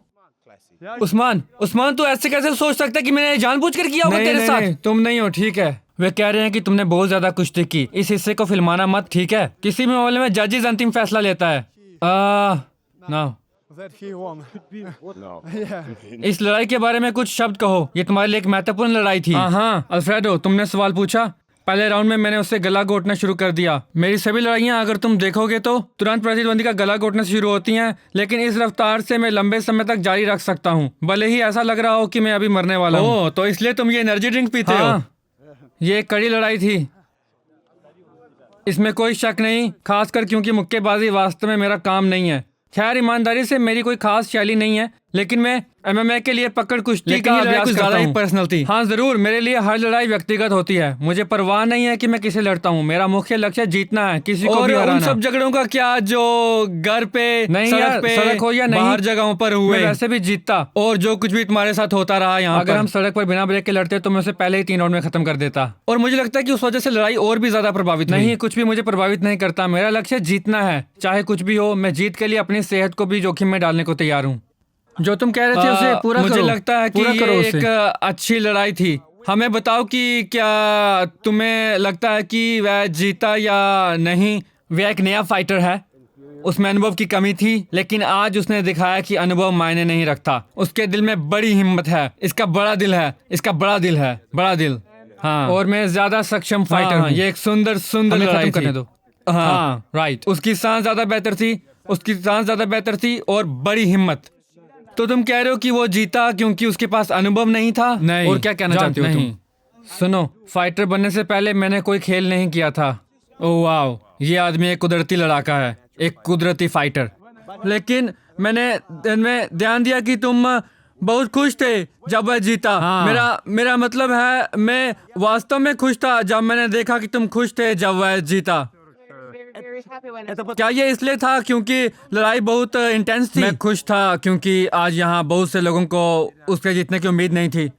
उस्मान तू ऐसे कैसे सोच सकता है कि मैंने जानबूझकर किया होगा तेरे साथ? नहीं, तुम नहीं हो, ठीक है। वे कह रहे हैं कि तुमने बहुत ज्यादा कुश्ती की, इस हिस्से को फिल्माना मत, ठीक है? किसी भी मामले में जजेस अंतिम फैसला लेता है। ना इस लड़ाई के बारे में कुछ शब्द कहो, ये तुम्हारे लिए एक महत्वपूर्ण लड़ाई थी। हाँ अल्फ्रेडो, तुमने सवाल पूछा। पहले राउंड में मैंने उससे गला घोटना शुरू कर दिया। मेरी सभी लड़ाइयाँ अगर तुम देखोगे तो तुरंत प्रतिद्वंदी का गला घोटना शुरू होती हैं, लेकिन इस रफ्तार से मैं लंबे समय तक जारी रख सकता हूँ, भले ही ऐसा लग रहा हो कि मैं अभी मरने वाला हूँ। तो इसलिए तुम ये एनर्जी ड्रिंक पीते हो? ये एक कड़ी लड़ाई थी, इसमें कोई शक नहीं, खासकर क्योंकि मुक्केबाजी वास्तव में मेरा काम नहीं है। खैर ईमानदारी से मेरी कोई खास शैली नहीं है, लेकिन मैं एमएमए के लिए पकड़ कुश्ती का अभ्यास करता हूं। पर्सनल थी। हाँ जरूर, मेरे लिए हर लड़ाई व्यक्तिगत होती है। मुझे परवाह नहीं है कि मैं किसे लड़ता हूँ, मेरा मुख्य लक्ष्य जीतना है, किसी को भी हराना। उन सब झगड़ों का क्या जो घर पे नहीं, सड़क हो या नहीं, बाहर जगहों पर हुए, मैं वैसे भी जीतता। और जो कुछ भी तुम्हारे साथ होता रहा यहाँ, अगर हम सड़क पर बिना ब्रेक के लड़ते तो मैं उसे पहले ही 3 राउंड में खत्म कर देता। और मुझे लगता है कि उस वजह से लड़ाई और भी ज्यादा प्रभावित नहीं। कुछ भी मुझे प्रभावित नहीं करता, मेरा लक्ष्य जीतना है, चाहे कुछ भी हो। मैं जीत के लिए अपनी सेहत को भी जोखिम में डालने को तैयार हूँ। जो तुम कह रहे थे उसे पूरा मुझे करो। लगता है कि ये एक अच्छी लड़ाई थी। हमें बताओ कि क्या तुम्हें लगता है कि वह जीता या नहीं? वह एक नया फाइटर है, उसमें अनुभव की कमी थी, लेकिन आज उसने दिखाया कि अनुभव मायने नहीं रखता। उसके दिल में बड़ी हिम्मत है, इसका बड़ा दिल है, इसका बड़ा दिल है, बड़ा दिल। हाँ, और मैं ज्यादा सक्षम फाइटर हूँ। ये एक सुंदर लड़ाई करने दो। हाँ राइट, उसकी सांस ज्यादा बेहतर थी और बड़ी हिम्मत। तो तुम कह रहे हो कि वो जीता क्योंकि उसके पास अनुभव नहीं था? नहीं। और क्या कहना चाहते हो तुम? सुनो, फाइटर बनने से पहले मैंने कोई खेल नहीं किया था। ओह वाओ, ये आदमी एक कुदरती लड़ाका है, एक कुदरती फाइटर। लेकिन मैंने ध्यान दिया कि तुम बहुत खुश थे जब वह जीता। हाँ। मेरा मतलब है, मैं वास्तव में खुश था जब मैंने देखा कि तुम खुश थे जब वह जीता। क्या ये इसलिए था क्योंकि लड़ाई बहुत इंटेंस थी? मैं खुश था क्योंकि आज यहाँ बहुत से लोगों को उसके जीतने की उम्मीद नहीं थी।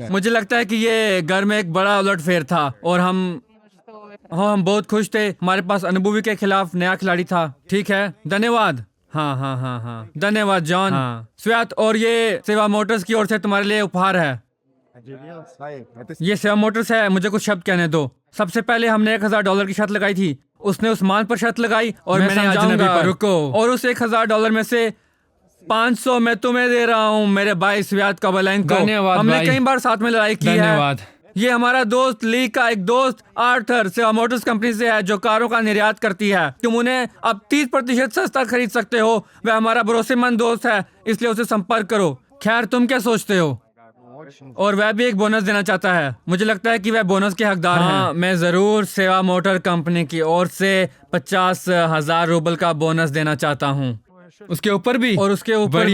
मुझे लगता है कि ये घर में एक बड़ा उलटफेर था और हम बहुत खुश थे। हमारे पास अनुभवी के खिलाफ नया खिलाड़ी था। ठीक है, धन्यवाद। हाँ, धन्यवाद जॉन। स्वेत, और ये सेवा मोटर्स की ओर से तुम्हारे लिए उपहार है। ये सेवा मोटर्स है, मुझे कुछ शब्द कहने दो। सबसे पहले हमने $1000 की शर्त लगाई थी, उसने उस्मान पर शर्त लगाई और मैंने अजनबी पर। रुको, और उस $1000 में से 500 मैं तुम्हें दे रहा हूँ, मेरे भाई स्वियात काबलेंको। धन्यवाद। हमने कई बार साथ में लड़ाई की है। धन्यवाद। ये हमारा दोस्त ली का एक दोस्त आर्थर सेवा मोटर्स कंपनी से है, जो कारों का निर्यात करती है। तुम उन्हें अब 30% सस्ता खरीद सकते हो। वह हमारा भरोसेमंद दोस्त है, इसलिए उसे संपर्क करो। खैर, तुम क्या सोचते हो? और वह भी एक बोनस देना चाहता है। मुझे लगता है कि वह बोनस के हकदार हैं। मैं जरूर सेवा मोटर कंपनी की ओर से 50,000 रूबल का बोनस देना चाहता हूँ। उसके ऊपर भी? और उसके ऊपर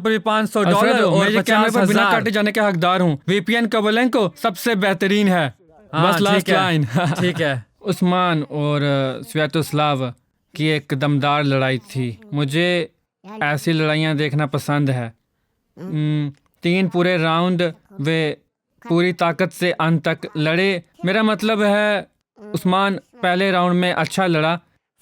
भी $500 और 50,000 बिना काटे जाने के हकदार हूँ। वीपीएन काबलेंको सबसे बेहतरीन है। बस लास्ट लाइन। ठीक है। उस्मान और स्वेतोस्लाव की एक दमदार लड़ाई थी। मुझे ऐसी लड़ाइयाँ देखना पसंद है। 3 पूरे राउंड वे पूरी ताकत से अंत तक लड़े। मेरा मतलब है, उस्मान पहले राउंड में अच्छा लड़ा,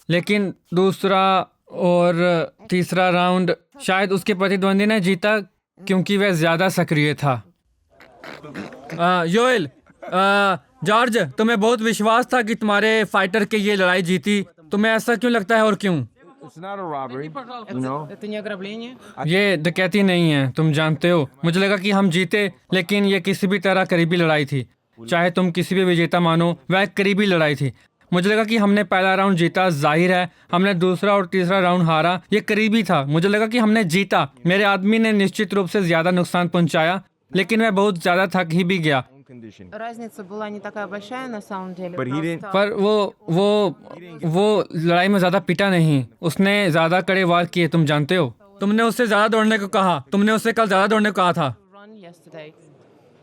लेकिन दूसरा और तीसरा राउंड शायद उसके प्रतिद्वंदी ने जीता क्योंकि वह ज्यादा सक्रिय था। योएल, जॉर्ज, तुम्हें बहुत विश्वास था कि तुम्हारे फाइटर के ये लड़ाई जीती। तुम्हें ऐसा क्यों लगता है और क्यों? ये डकैती नहीं है, तुम जानते हो। मुझे लगा कि हम जीते, लेकिन ये किसी भी तरह करीबी लड़ाई थी। चाहे तुम किसी भी विजेता मानो, वह एक करीबी लड़ाई थी। मुझे लगा कि हमने पहला राउंड जीता, जाहिर है हमने दूसरा और तीसरा राउंड हारा। ये करीबी था। मुझे लगा कि हमने जीता। मेरे आदमी ने निश्चित रूप से ज्यादा नुकसान पहुंचाया, लेकिन मैं बहुत ज्यादा थक ही भी गया। पर वो लड़ाई में ज्यादा पिटा नहीं। उसने ज्यादा कड़े वार किए, तुम जानते हो। तुमने उससे ज्यादा दौड़ने को कहा। तुमने उससे कल ज्यादा दौड़ने को कहा था।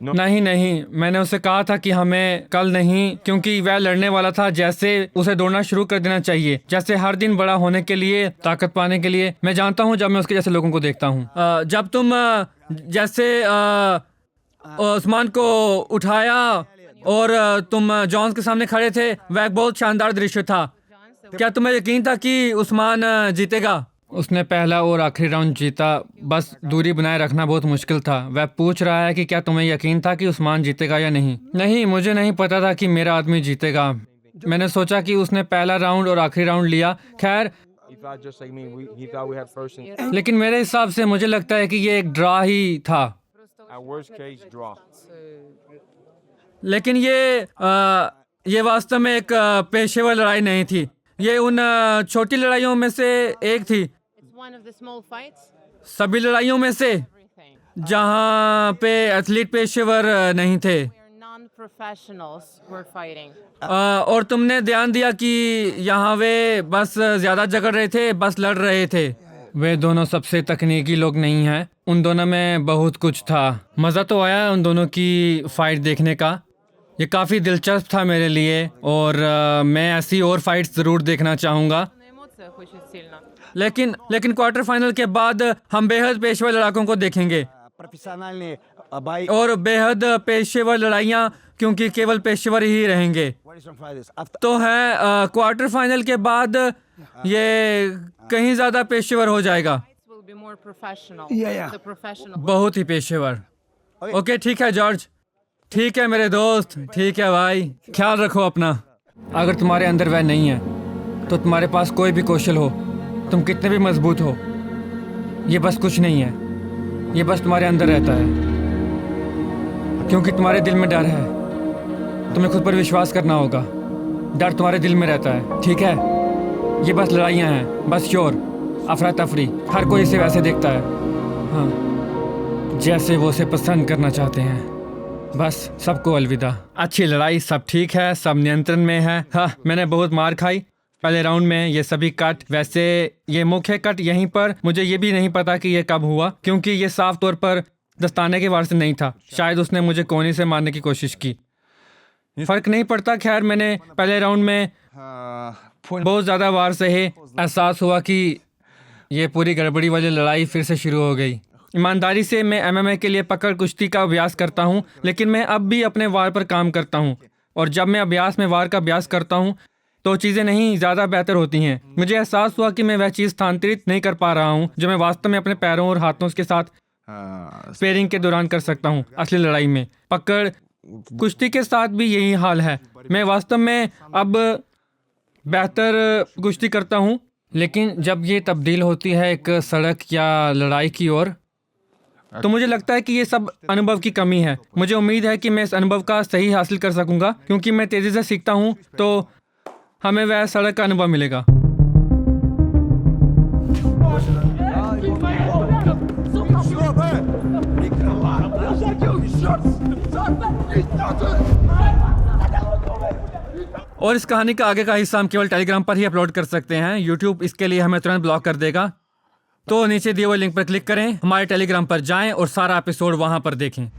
नहीं, मैंने उसे कहा था कि हमें कल नहीं, क्योंकि वह लड़ने वाला था। जैसे उसे दौड़ना शुरू कर देना चाहिए, जैसे हर दिन बड़ा होने के लिए, ताकत पाने के लिए। मैं जानता हूँ जब मैं उसके जैसे लोगों को देखता हूँ। जब तुम जैसे उस्मान को उठाया और तुम जॉन्स के सामने खड़े थे, वह एक बहुत शानदार दृश्य था। क्या तुम्हें यकीन था कि उस्मान जीतेगा? उसने पहला और आखिरी राउंड जीता, बस दूरी बनाए रखना बहुत मुश्किल था। वह पूछ रहा है कि क्या तुम्हें यकीन था कि उस्मान जीतेगा या नहीं? नहीं, मुझे नहीं पता था कि मेरा आदमी जीतेगा। मैंने सोचा कि उसने पहला राउंड और आखिरी राउंड लिया। खैर, लेकिन मेरे हिसाब से मुझे लगता है कि ये एक ड्रा ही था। लेकिन ये वास्तव में एक पेशेवर लड़ाई नहीं थी। ये उन छोटी लड़ाइयों में से एक थी, It's one of the small fights. सभी लड़ाइयों में से जहाँ पे एथलीट पेशेवर नहीं थे। Where non-professionals were fighting. और तुमने ध्यान दिया कि यहाँ वे बस ज्यादा झगड़ रहे थे, बस लड़ रहे थे। वे दोनों सबसे तकनीकी लोग नहीं हैं। उन दोनों में बहुत कुछ था। मज़ा तो आया उन दोनों की फाइट देखने का। ये काफ़ी दिलचस्प था मेरे लिए और मैं ऐसी और फाइट्स ज़रूर देखना चाहूँगा। На эмоциях очень сильно. लेकिन क्वार्टर फाइनल के बाद हम बेहद पेशेवर लड़ाकों को देखेंगे Профессиональный бой. और बेहद पेशेवर लड़ाइयाँ, क्योंकि केवल पेशेवर ही रहेंगे। तो है क्वार्टर फाइनल के बाद ये कहीं ज़्यादा पेशेवर हो जाएगा, Fights will be more professional. Yeah. The professional. बहुत ही पेशेवर। ओके, ठीक है जॉर्ज, ठीक है मेरे दोस्त, ठीक है भाई, ख्याल रखो अपना। अगर तुम्हारे अंदर वह नहीं है तो तुम्हारे पास कोई भी कौशल हो, तुम कितने भी मजबूत हो, ये बस कुछ नहीं है। ये बस तुम्हारे अंदर रहता है, क्योंकि तुम्हारे दिल में डर है। तुम्हें खुद पर विश्वास करना होगा। डर तुम्हारे दिल में रहता है, ठीक है? ये बस लड़ाइयाँ हैं, बस शोर, अफरा तफरी। हर कोई इसे वैसे देखता है, हाँ, जैसे वो उसे पसंद करना चाहते हैं। बस सबको अलविदा। अच्छी लड़ाई, सब ठीक है, सब नियंत्रण में है। हाँ, मैंने बहुत मार खाई पहले राउंड में। ये सभी कट, वैसे ये मुख्य कट यहीं पर, मुझे ये भी नहीं पता कि ये कब हुआ, क्योंकि ये साफ तौर पर दस्ताने के वार से नहीं था। शायद उसने मुझे कोहनी से मारने की कोशिश की, फर्क नहीं पड़ता। खैर, मैंने पहले राउंड में बहुत ज़्यादा वार सहे। एहसास हुआ कि ये पूरी गड़बड़ी वाली लड़ाई फिर से शुरू हो गई। ईमानदारी से मैं MMA के लिए पकड़ कुश्ती का अभ्यास करता हूँ, लेकिन मैं अब भी अपने वार पर काम करता हूँ। और जब मैं अभ्यास में वार का अभ्यास करता हूँ तो चीज़ें नहीं ज़्यादा बेहतर होती हैं। मुझे एहसास हुआ कि मैं वह चीज़ स्थानांतरित नहीं कर पा रहा हूँ जो मैं वास्तव में अपने पैरों और हाथों के साथ स्पेयरिंग के दौरान कर सकता हूँ। असली लड़ाई में पकड़ कुश्ती के साथ भी यही हाल है। मैं वास्तव में अब बेहतर कुश्ती करता हूँ, लेकिन जब ये तब्दील होती है एक सड़क या लड़ाई की ओर, तो मुझे लगता है कि ये सब अनुभव की कमी है। मुझे उम्मीद है कि मैं इस अनुभव का सही हासिल कर सकूंगा, क्योंकि मैं तेज़ी से सीखता हूँ तो हमें वह सड़क का अनुभव मिलेगा। और इस कहानी का आगे का हिस्सा हम केवल टेलीग्राम पर ही अपलोड कर सकते हैं। यूट्यूब इसके लिए हमें तुरंत ब्लॉक कर देगा। तो नीचे दिए हुए लिंक पर क्लिक करें, हमारे टेलीग्राम पर जाएं और सारा एपिसोड वहां पर देखें।